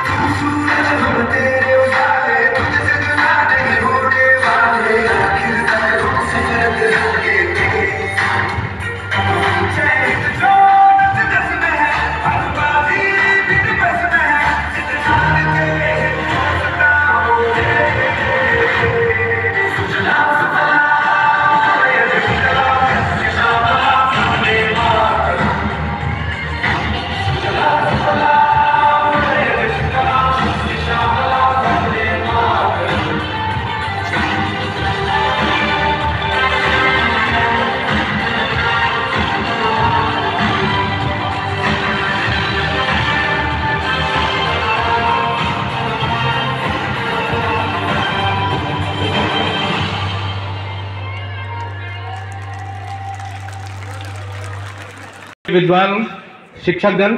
तू सूरज हम तेरे उजाले तुझसे जुदा नहीं होने वाले आखिर तक हमसे लड़ते रहेंगे चैन जो दस में है आज़ादी भी बस में है जितना तेरे सदा होगे सुजला सुफला विद्वान शिक्षकगण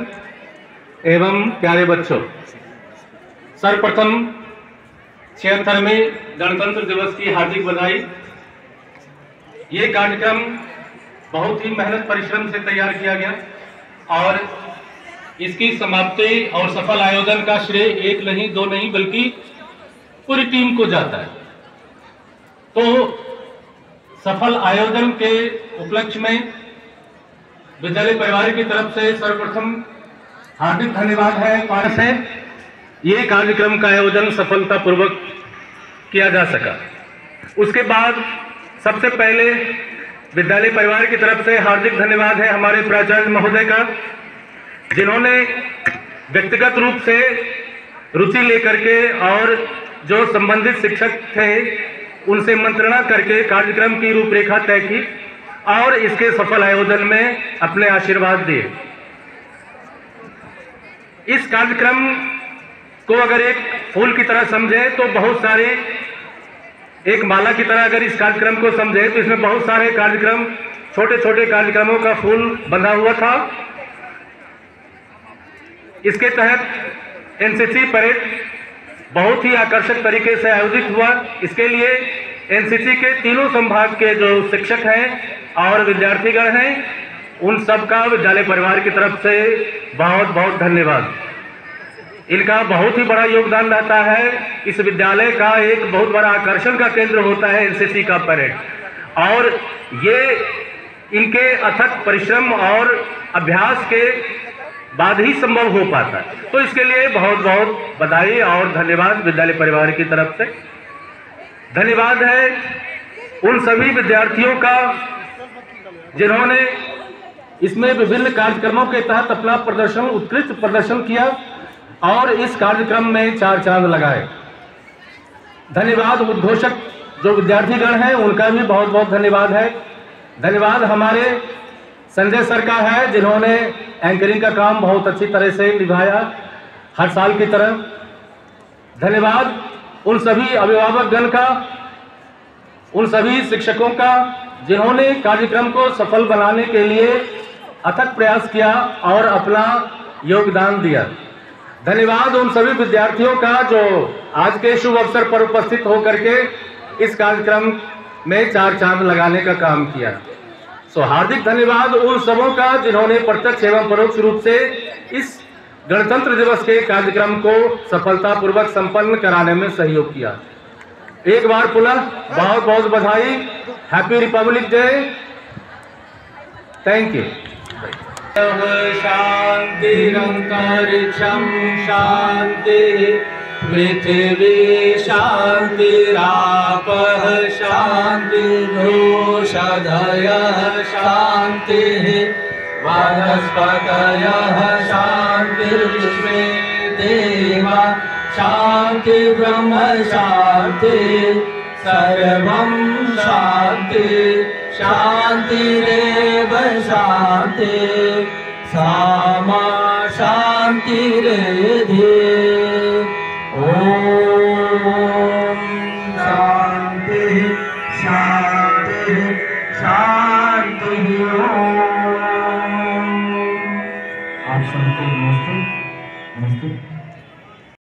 एवं प्यारे बच्चों, सर्वप्रथम 76वें गणतंत्र दिवस की हार्दिक बधाई। ये कार्यक्रम बहुत ही मेहनत परिश्रम से तैयार किया गया और इसकी समाप्ति और सफल आयोजन का श्रेय एक नहीं दो नहीं बल्कि पूरी टीम को जाता है। तो सफल आयोजन के उपलक्ष्य में विद्यालय परिवार की तरफ से सर्वप्रथम हार्दिक धन्यवाद है। पास है ये कार्यक्रम का आयोजन सफलतापूर्वक किया जा सका। उसके बाद सबसे पहले विद्यालय परिवार की तरफ से हार्दिक धन्यवाद है हमारे प्राचार्य महोदय का, जिन्होंने व्यक्तिगत रूप से रुचि लेकर के और जो संबंधित शिक्षक थे उनसे मंत्रणा करके कार्यक्रम की रूपरेखा तय की और इसके सफल आयोजन में अपने आशीर्वाद दिए। इस कार्यक्रम को अगर एक फूल की तरह समझे तो बहुत सारे, एक माला की तरह अगर इस कार्यक्रम को समझे तो इसमें बहुत सारे कार्यक्रम, छोटे छोटे कार्यक्रमों का फूल बंधा हुआ था। इसके तहत एनसीसी परेड बहुत ही आकर्षक तरीके से आयोजित हुआ। इसके लिए एनसीसी के तीनों संभाग के जो शिक्षक हैं और विद्यार्थीगण हैं उन सबका विद्यालय परिवार की तरफ से बहुत बहुत धन्यवाद। इनका बहुत ही बड़ा योगदान रहता है। इस विद्यालय का एक बहुत बड़ा आकर्षण का केंद्र होता है एनसीसी का परेड, और ये इनके अथक परिश्रम और अभ्यास के बाद ही संभव हो पाता है। तो इसके लिए बहुत बहुत बधाई और धन्यवाद विद्यालय परिवार की तरफ से। धन्यवाद है उन सभी विद्यार्थियों का जिन्होंने इसमें विभिन्न कार्यक्रमों के तहत अपना प्रदर्शन, उत्कृष्ट प्रदर्शन किया और इस कार्यक्रम में 4 चांद लगाए। धन्यवाद उद्घोषक जो विद्यार्थीगण हैं उनका भी बहुत बहुत धन्यवाद है। धन्यवाद हमारे संजय सर का है, जिन्होंने एंकरिंग का काम बहुत अच्छी तरह से निभाया हर साल की तरह। धन्यवाद उन सभी अभिभावकगण का, उन सभी शिक्षकों का जिन्होंने कार्यक्रम को सफल बनाने के लिए अथक प्रयास किया और अपना योगदान दिया। धन्यवाद उन सभी विद्यार्थियों का जो आज के शुभ अवसर पर उपस्थित होकर के इस कार्यक्रम में 4 चांद लगाने का काम किया। हार्दिक धन्यवाद उन सबों का जिन्होंने प्रत्यक्ष एवं परोक्ष रूप से इस गणतंत्र दिवस के कार्यक्रम को सफलतापूर्वक संपन्न कराने में सहयोग किया। एक बार पुनः बहुत बहुत बधाई। Happy Republic Day. Thank you. शांतिरंतरिक्षं शांति पृथ्वी शांतिरापः शांतिरोषधयः शांतिः वनस्पतयः शांतिर्विश्वे देवा शांति ब्रह्म शांति सर्वं शांति शांतिरेव शांति सामा शांतिरेधि। ओम शांति शांति शांति। ओम। आप सबको नमस्ते। नमस्ते।